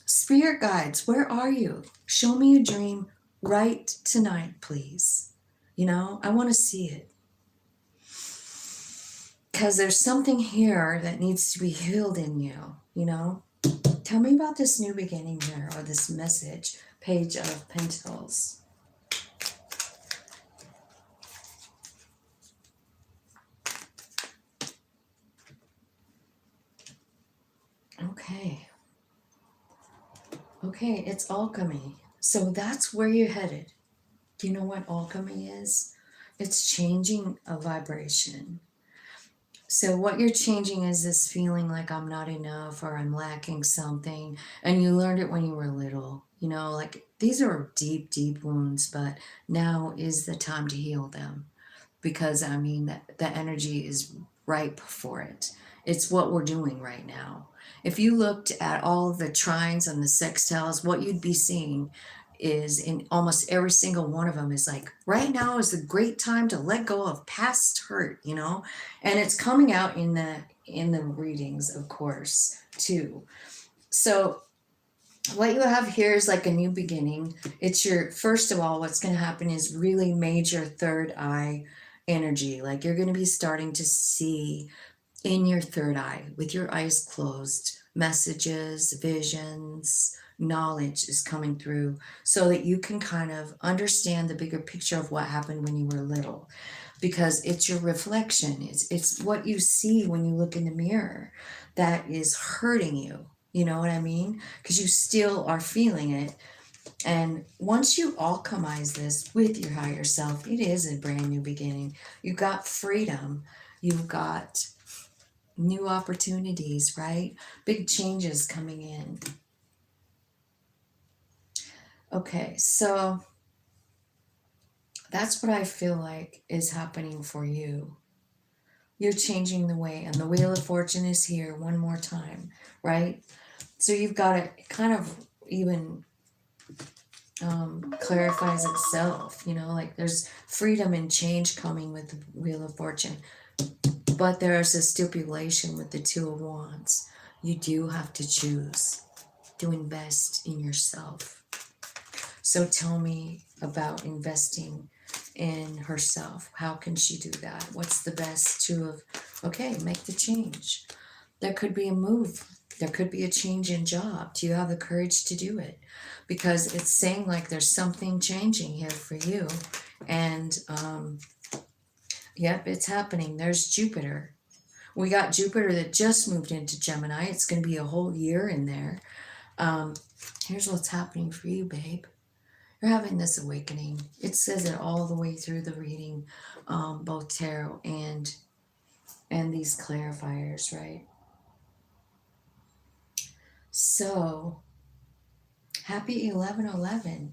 S1: Spirit guides, where are you? Show me a dream right tonight, please. You know, I want to see it. Because there's something here that needs to be healed in you, you know? Tell me about this new beginning here, or this message. Page of Pentacles. Okay. Okay, it's alchemy. So that's where you're headed. Do you know what alchemy is? It's changing a vibration. So what you're changing is this feeling like I'm not enough or I'm lacking something. And you learned it when you were little. You know, like these are deep, deep wounds, but now is the time to heal them. Because I mean, the energy is ripe for it. It's what we're doing right now. If you looked at all of the trines and the sextiles, what you'd be seeing is in almost every single one of them is like, right now is a great time to let go of past hurt, you know? And it's coming out in the readings, of course, too. So what you have here is like a new beginning. It's your, first of all, what's going to happen is really major third eye energy. Like you're going to be starting to see in your third eye with your eyes closed, messages, visions, knowledge is coming through so that you can kind of understand the bigger picture of what happened when you were little, because it's your reflection. It's what you see when you look in the mirror that is hurting you. You know what I mean? Because you still are feeling it. And once you alchemize this with your higher self, it is a brand new beginning. You've got freedom. You've got new opportunities, right? Big changes coming in. Okay, so that's what I feel like is happening for you. You're changing the way, and the Wheel of Fortune is here one more time, right? So you've got it kind of even clarifies itself, you know, like there's freedom and change coming with the Wheel of Fortune. But there's a stipulation with the Two of Wands. You do have to choose to invest in yourself. So tell me about investing in herself. How can she do that? What's the best okay, make the change. There could be a move There could be a change in job. Do you have the courage to do it? Because it's saying like there's something changing here for you. And yep, it's happening. There's Jupiter. We got Jupiter that just moved into Gemini. It's going to be a whole year in there. Here's what's happening for you, babe. You're having this awakening. It says it all the way through the reading, both tarot and these clarifiers, right? So, happy 11/11.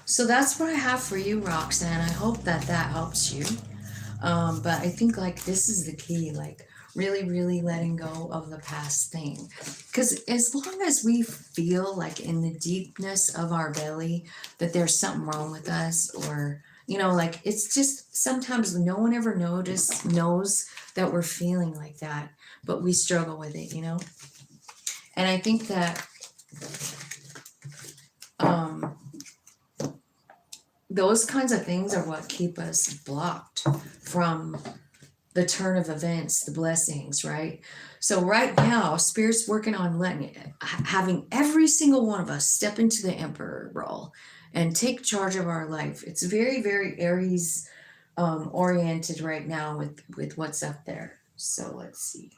S1: So that's what I have for you, Roxanne. I hope that helps you. But I think like this is the key, like really, really letting go of the past thing. Because as long as we feel like in the deepness of our belly that there's something wrong with us, or, you know, like it's just sometimes no one ever knows that we're feeling like that, but we struggle with it, you know? And I think that those kinds of things are what keep us blocked from the turn of events, the blessings, right? So right now, Spirit's working on having every single one of us step into the Emperor role and take charge of our life. It's very, very Aries oriented right now with what's up there. So let's see.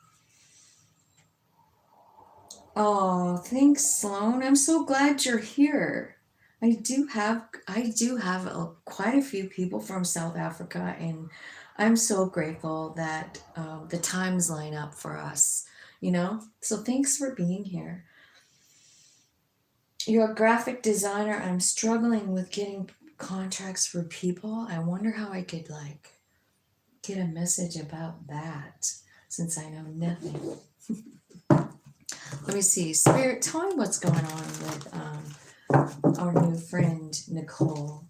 S1: Oh, thanks, Sloan. I'm so glad you're here. I do have quite a few people from South Africa, and I'm so grateful that the times line up for us, you know? So thanks for being here. You're a graphic designer. I'm struggling with getting contracts for people. I wonder how I could like get a message about that since I know nothing. Let me see. Spirit, tell me what's going on with our new friend, Nicole.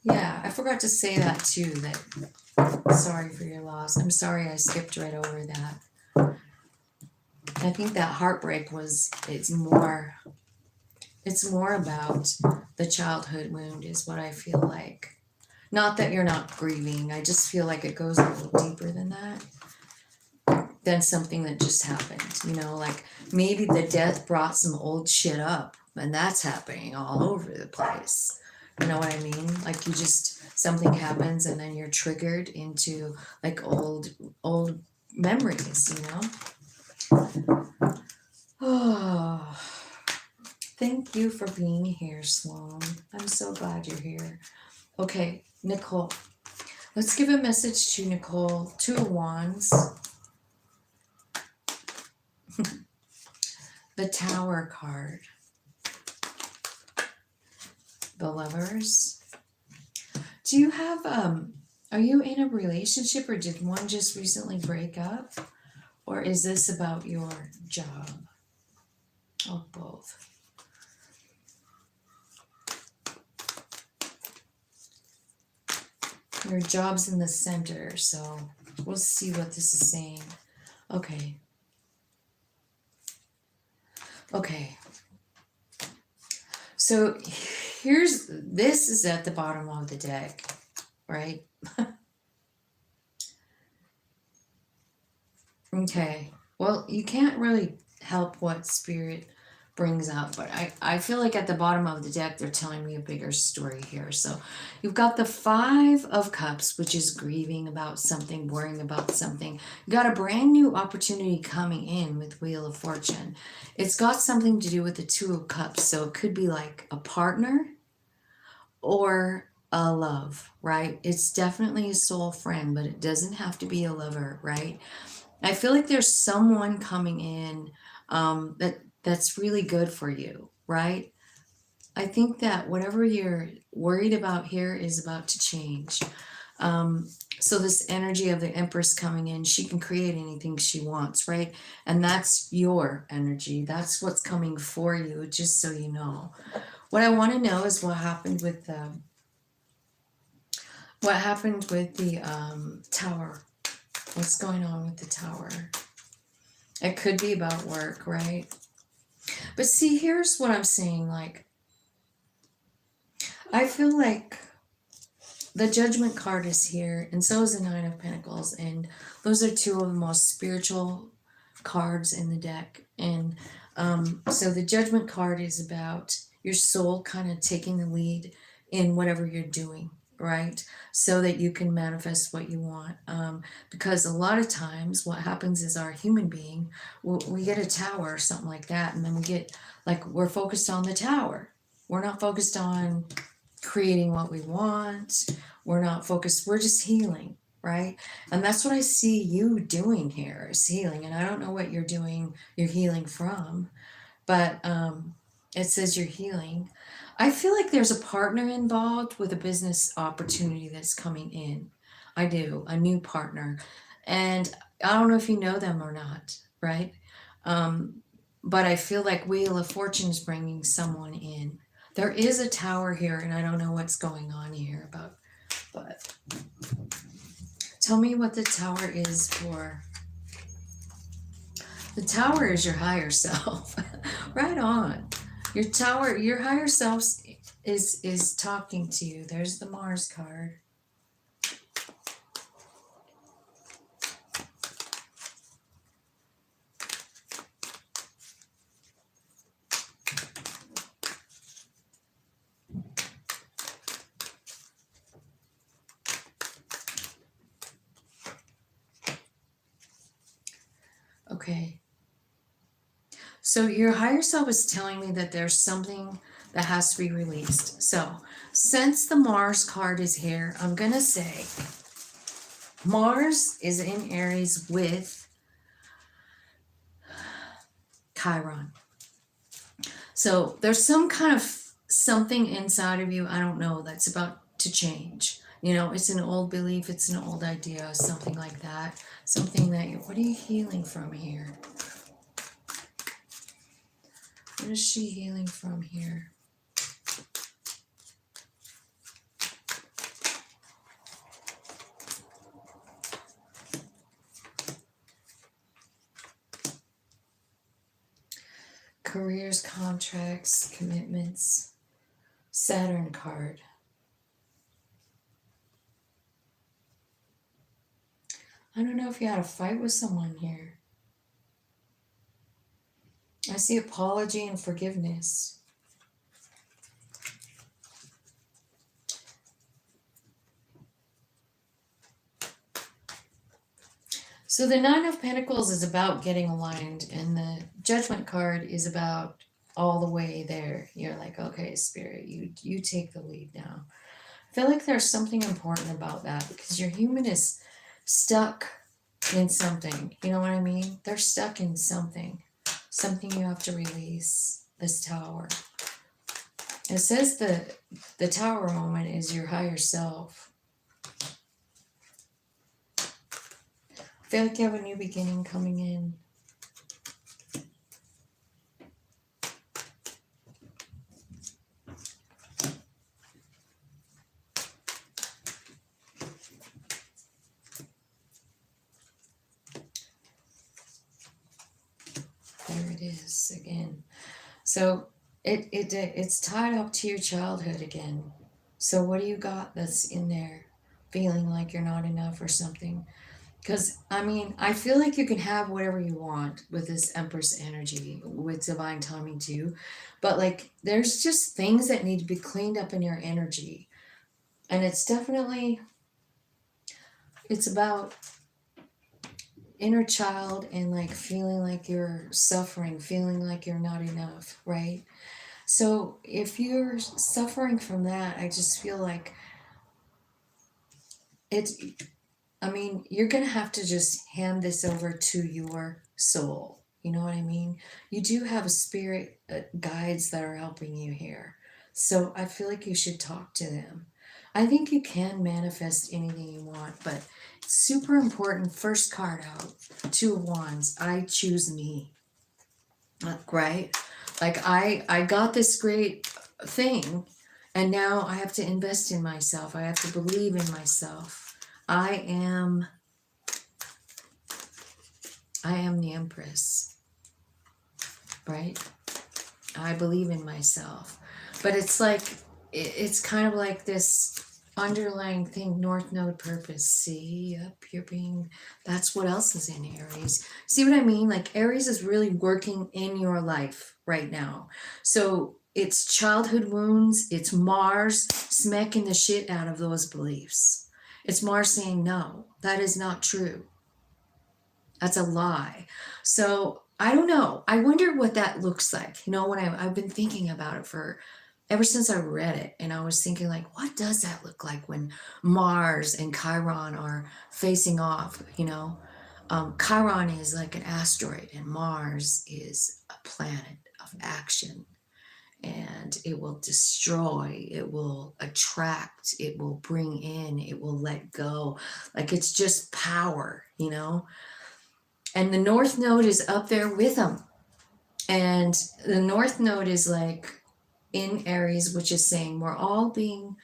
S1: Yeah, I forgot to say that too, that sorry for your loss. I'm sorry I skipped right over that. I think that heartbreak it's more about the childhood wound is what I feel like. Not that you're not grieving. I just feel like it goes a little deeper than that. Than something that just happened, you know, like maybe the death brought some old shit up, and that's happening all over the place. You know what I mean? Like something happens and then you're triggered into like old memories, you know? Oh, thank you for being here, Sloan. I'm so glad you're here. Okay, Nicole. Let's give a message to Nicole. Two of Wands. The Tower card. The Lovers. Do you have are you in a relationship, or did one just recently break up? Or is this about your job? Or both? Your job's in the center, so we'll see what this is saying. Okay. Okay. So this is at the bottom of the deck, right? Okay. Well, you can't really help what Spirit brings up, but I feel like at the bottom of the deck, they're telling me a bigger story here. So you've got the Five of Cups, which is grieving about something, worrying about something. You got a brand new opportunity coming in with Wheel of Fortune. It's got something to do with the Two of Cups. So it could be like a partner or a love, right? It's definitely a soul friend, but it doesn't have to be a lover, right? I feel like there's someone coming in that's really good for you, right? I think that whatever you're worried about here is about to change. So this energy of the Empress coming in, she can create anything she wants, right? And that's your energy. That's what's coming for you, just so you know. What I want to know is what happened with the Tower. What's going on with the Tower? It could be about work, right? But see, here's what I'm saying. Like, I feel like the Judgment card is here, and so is the Nine of Pentacles, and those are two of the most spiritual cards in the deck. And so the Judgment card is about your soul kind of taking the lead in whatever you're doing, right? So that you can manifest what you want. Because a lot of times what happens is our human being, we get a tower or something like that, and then we get like, we're focused on the tower. We're not focused on creating what we want. We're not focused, we're just healing, right? And that's what I see you doing here, is healing. And I don't know what you're doing, you're healing from, but it says you're healing. I feel like there's a partner involved with a business opportunity that's coming in. I do, a new partner. And I don't know if you know them or not, right? But I feel like Wheel of Fortune is bringing someone in. There is a tower here, and I don't know what's going on here about, but tell me what the tower is for. The tower is your higher self. Right on. Your tower, your higher self is talking to you. There's the Mars card. Okay. So your higher self is telling me that there's something that has to be released. So since the Mars card is here, I'm going to say Mars is in Aries with Chiron. So there's some kind of something inside of you, I don't know, that's about to change. You know, it's an old belief, it's an old idea, something like that. Something that what are you healing from here? What is she healing from here? Careers, contracts, commitments. Saturn card. I don't know if you had a fight with someone here. I see apology and forgiveness. So the Nine of Pentacles is about getting aligned, and the Judgment card is about all the way there. You're like, okay, Spirit, you take the lead now. I feel like there's something important about that, because your human is stuck in something. You know what I mean? They're stuck in something. Something you have to release. This tower. It says the tower moment is your higher self. I feel like you have a new beginning coming in. There it is again. So it's tied up to your childhood again. So what do you got that's in there? Feeling like you're not enough or something? Because, I mean, I feel like you can have whatever you want with this Empress energy, with divine timing too. But, like, there's just things that need to be cleaned up in your energy. And it's definitely, it's about inner child and, like, feeling like you're suffering, feeling like you're not enough, right? So if you're suffering from that, I just feel like it's, I mean, you're going to have to just hand this over to your soul. You know what I mean? You do have a spirit guides that are helping you here. So I feel like you should talk to them. I think you can manifest anything you want, but it's super important. First card out, Two of Wands. I choose me. Right? Like I got this great thing, and now I have to invest in myself. I have to believe in myself. I am the Empress, right? I believe in myself. But it's like, it's kind of like this underlying thing, North Node purpose. See, yep, that's what else is in Aries. See what I mean? Like Aries is really working in your life right now. So it's childhood wounds, it's Mars smacking the shit out of those beliefs. It's Mars saying, no, that is not true. That's a lie. So I don't know. I wonder what that looks like. When I've been thinking about it for ever since I read it, and I was thinking, like, what does that look like when Mars and Chiron are facing off? Chiron is like an asteroid, and Mars is a planet of action, and it will destroy, it will attract, it will bring in, it will let go. Like it's just power. And the North Node is up there with them. And the North Node is like in Aries, which is saying we're all being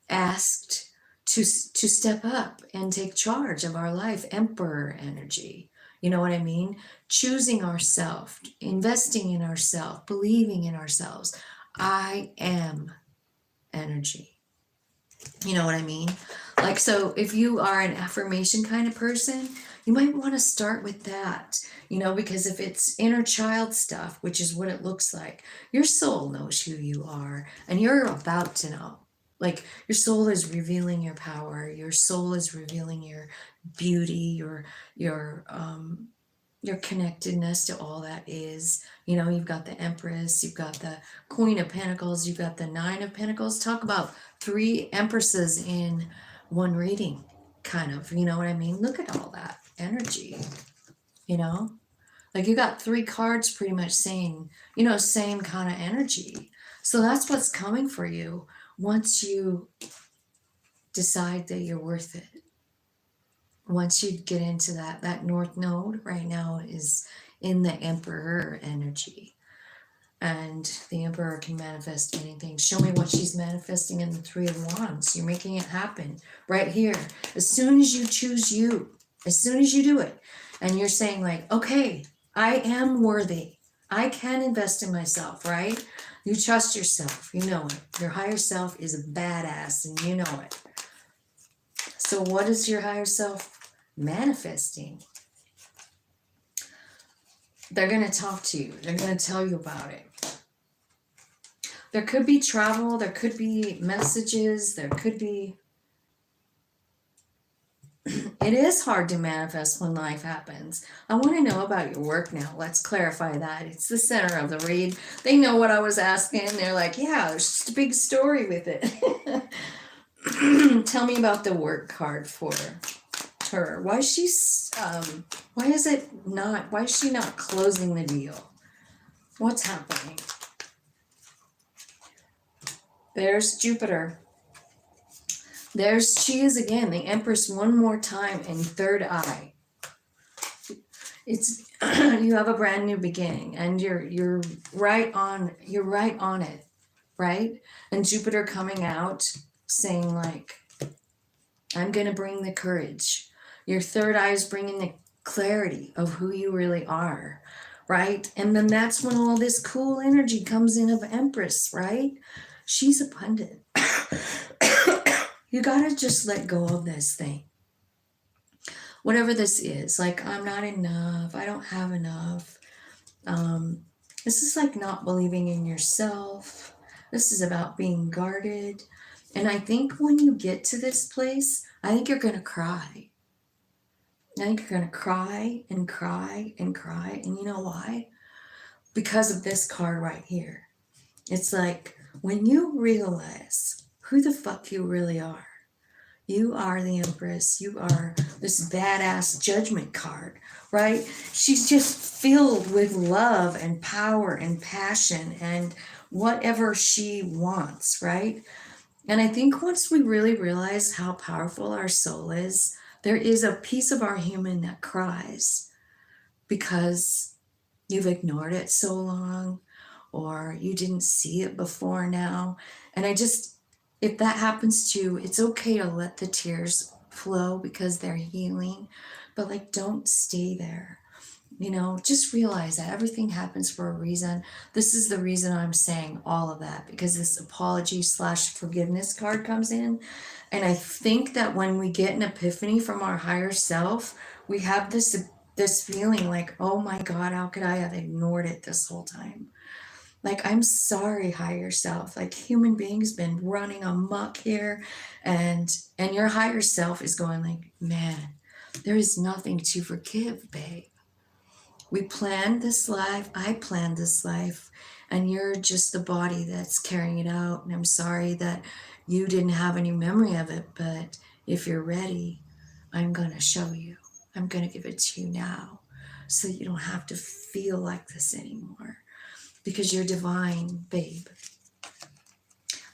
S1: asked to step up and take charge of our life. Emperor energy. You know what I mean? Choosing ourselves, investing in ourselves, believing in ourselves. I am energy. You know what I mean? Like, so if you are an affirmation kind of person, you might want to start with that, because if it's inner child stuff, which is what it looks like, your soul knows who you are and you're about to know. Like your soul is revealing your power, your soul is revealing your beauty, your connectedness to all that is. You've got the Empress, you've got the Queen of Pentacles, you've got the Nine of Pentacles. Talk about three empresses in one reading, kind of. You know what I mean? Look at all that energy, like you got three cards pretty much saying, same kind of energy. So that's what's coming for you once you decide that you're worth it. Once you get into that North Node right now is in the Emperor energy. And the Emperor can manifest anything. Show me what she's manifesting in the Three of Wands. You're making it happen right here. As soon as you choose you, as soon as you do it, and you're saying like, okay, I am worthy. I can invest in myself, right? You trust yourself. You know it. Your higher self is a badass and you know it. So what is your higher self manifesting? They're going to talk to you. They're going to tell you about it. There could be travel. There could be messages. There could be... It is hard to manifest when life happens. I want to know about your work now. Let's clarify that. It's the center of the read. They know what I was asking. They're like, yeah, there's just a big story with it. Tell me about the work card for her. Why is she not closing the deal? What's happening? There's Jupiter. She is again, the Empress one more time in third eye. It's you have a brand new beginning and you're right on it, right? And Jupiter coming out saying like, I'm going to bring the courage. Your third eye is bringing the clarity of who you really are, right? And then that's when all this cool energy comes in of Empress, right? She's abundant. You got to just let go of this thing. Whatever this is, like, I'm not enough. I don't have enough. This is like not believing in yourself. This is about being guarded. And I think when you get to this place, I think you're going to cry. I think you're going to cry and cry and cry. And you know why? Because of this card right here. It's like when you realize who the fuck you really are. You are the Empress. You are this badass judgment card, right? She's just filled with love and power and passion and whatever she wants, right? And I think once we really realize how powerful our soul is, there is a piece of our human that cries because you've ignored it so long or you didn't see it before now. And if that happens to you, it's okay to let the tears flow because they're healing, but like, don't stay there. You know, just realize that everything happens for a reason. This is the reason I'm saying all of that, because this apology slash forgiveness card comes in. And I think that when we get an epiphany from our higher self, we have this feeling like, oh my God, how could I have ignored it this whole time? Like, I'm sorry, higher self. Like, human beings been running amok here, and your higher self is going like, man, there is nothing to forgive, babe. We planned this life. I planned this life, and you're just the body that's carrying it out. And I'm sorry that you didn't have any memory of it, but if you're ready, I'm going to show you. I'm going to give it to you now so you don't have to feel like this anymore, because you're divine, babe.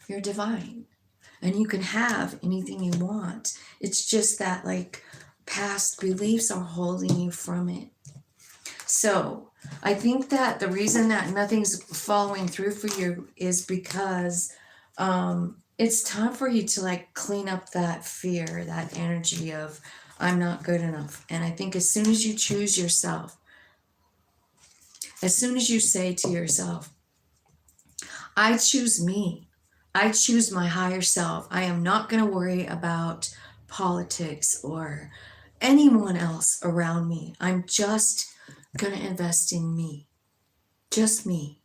S1: You're divine, and you can have anything you want. It's just that, like, past beliefs are holding you from it. So I think that the reason that nothing's following through for you is because it's time for you to like clean up that fear, that energy of I'm not good enough. And I think as soon as you choose yourself, as soon as you say to yourself, I choose me, I choose my higher self, I am not going to worry about politics or anyone else around me. I'm just going to invest in me. Just me.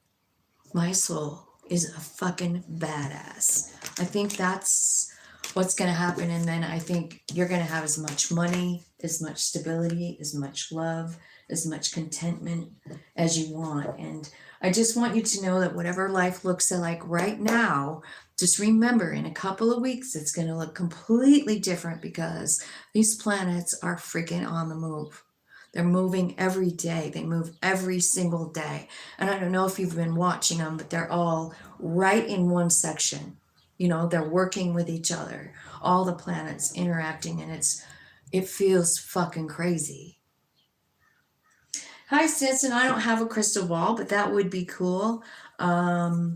S1: My soul is a fucking badass. I think that's what's going to happen. And then I think you're going to have as much money, as much stability, as much love, as much contentment as you want. And I just want you to know that whatever life looks like right now, just remember in a couple of weeks, it's going to look completely different because these planets are freaking on the move. They're moving every day. They move every single day. And I don't know if you've been watching them, but they're all right in one section. You know, they're working with each other. All the planets interacting, and it feels fucking crazy. Hi, Stinson. I don't have a crystal ball, but that would be cool. Yeah,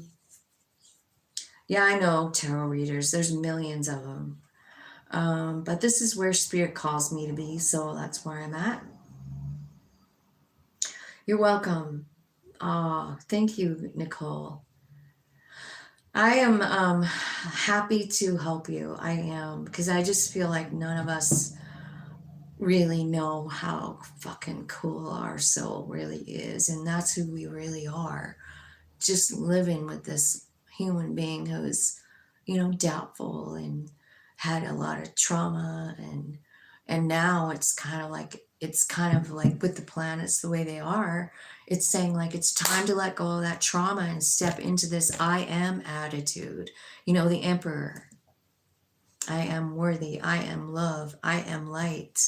S1: I know tarot readers. There's millions of them. But this is where spirit calls me to be, so that's where I'm at. You're welcome. Thank you, Nicole. I am happy to help you. I am, because I just feel like none of us really know how fucking cool our soul really is. And that's who we really are. Just living with this human being who's, you know, doubtful and had a lot of trauma, and now it's kind of like with the planets the way they are, it's saying like it's time to let go of that trauma and step into this I am attitude. You know, the emperor. I am worthy. I am love. I am light.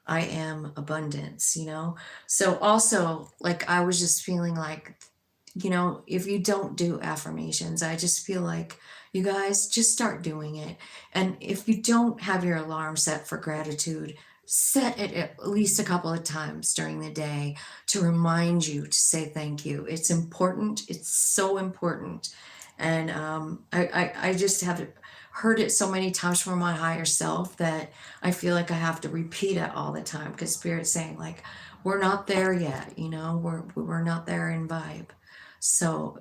S1: I am abundance, you know? So also, like, I was just feeling like, you know, if you don't do affirmations, I just feel like you guys just start doing it. And if you don't have your alarm set for gratitude, set it at least a couple of times during the day to remind you to say thank you. It's important. It's so important. And I just have heard it so many times from my higher self that I feel like I have to repeat it all the time, because Spirit's saying like, we're not there yet, you know, we're not there in vibe. So,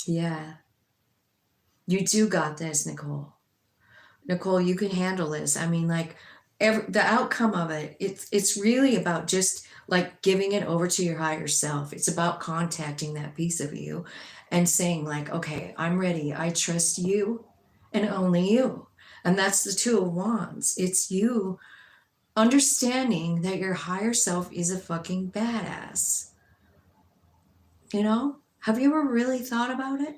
S1: yeah, you do got this, Nicole. Nicole, you can handle this. I mean, like, the outcome of it, it's really about just like giving it over to your higher self. It's about contacting that piece of you and saying like, okay, I'm ready. I trust you and only you. And that's the Two of Wands. It's you understanding that your higher self is a fucking badass. You know? Have you ever really thought about it?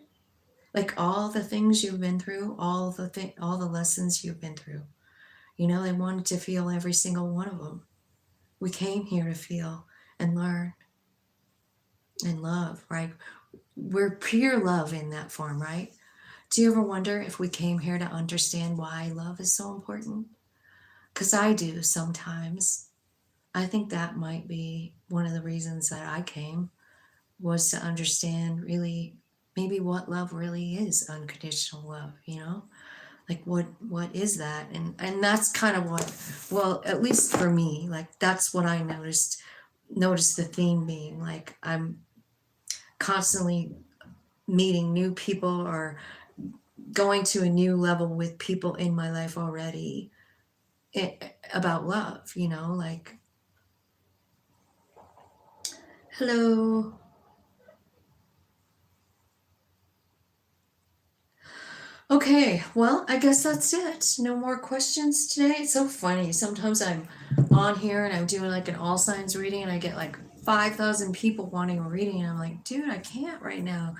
S1: Like all the things you've been through, all the lessons you've been through. You know, they wanted to feel every single one of them. We came here to feel and learn and love, right? We're pure love in that form, right? Do you ever wonder if we came here to understand why love is so important? Because I do sometimes. I think that might be one of the reasons that I came, was to understand really maybe what love really is, unconditional love, you know? like what is that? And that's kind of what, well, at least for me, like that's what I noticed the theme being, like I'm constantly meeting new people or going to a new level with people in my life already, about love, like, hello. Okay, well, I guess that's it. No more questions today. It's so funny. Sometimes I'm on here and I'm doing like an all signs reading and I get like 5,000 people wanting a reading and I'm like, dude, I can't right now.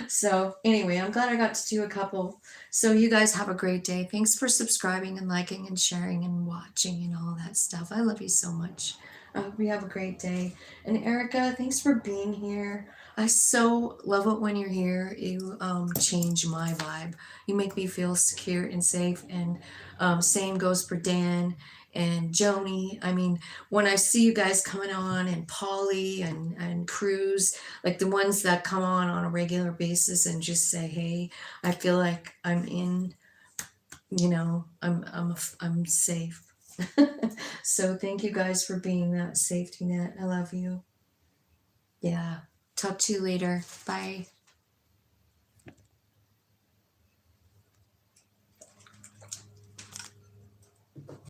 S1: So anyway, I'm glad I got to do a couple. So you guys have a great day. Thanks for subscribing and liking and sharing and watching and all that stuff. I love you so much. I hope you have a great day. And Erica, thanks for being here. I so love it when you're here. You change my vibe. You make me feel secure and safe. And same goes for Dan and Joni. I mean, when I see you guys coming on, and Polly and Cruz, like the ones that come on a regular basis and just say, hey, I feel like I'm in, I'm safe. So thank you guys for being that safety net. I love you. Yeah. Talk to you later. Bye.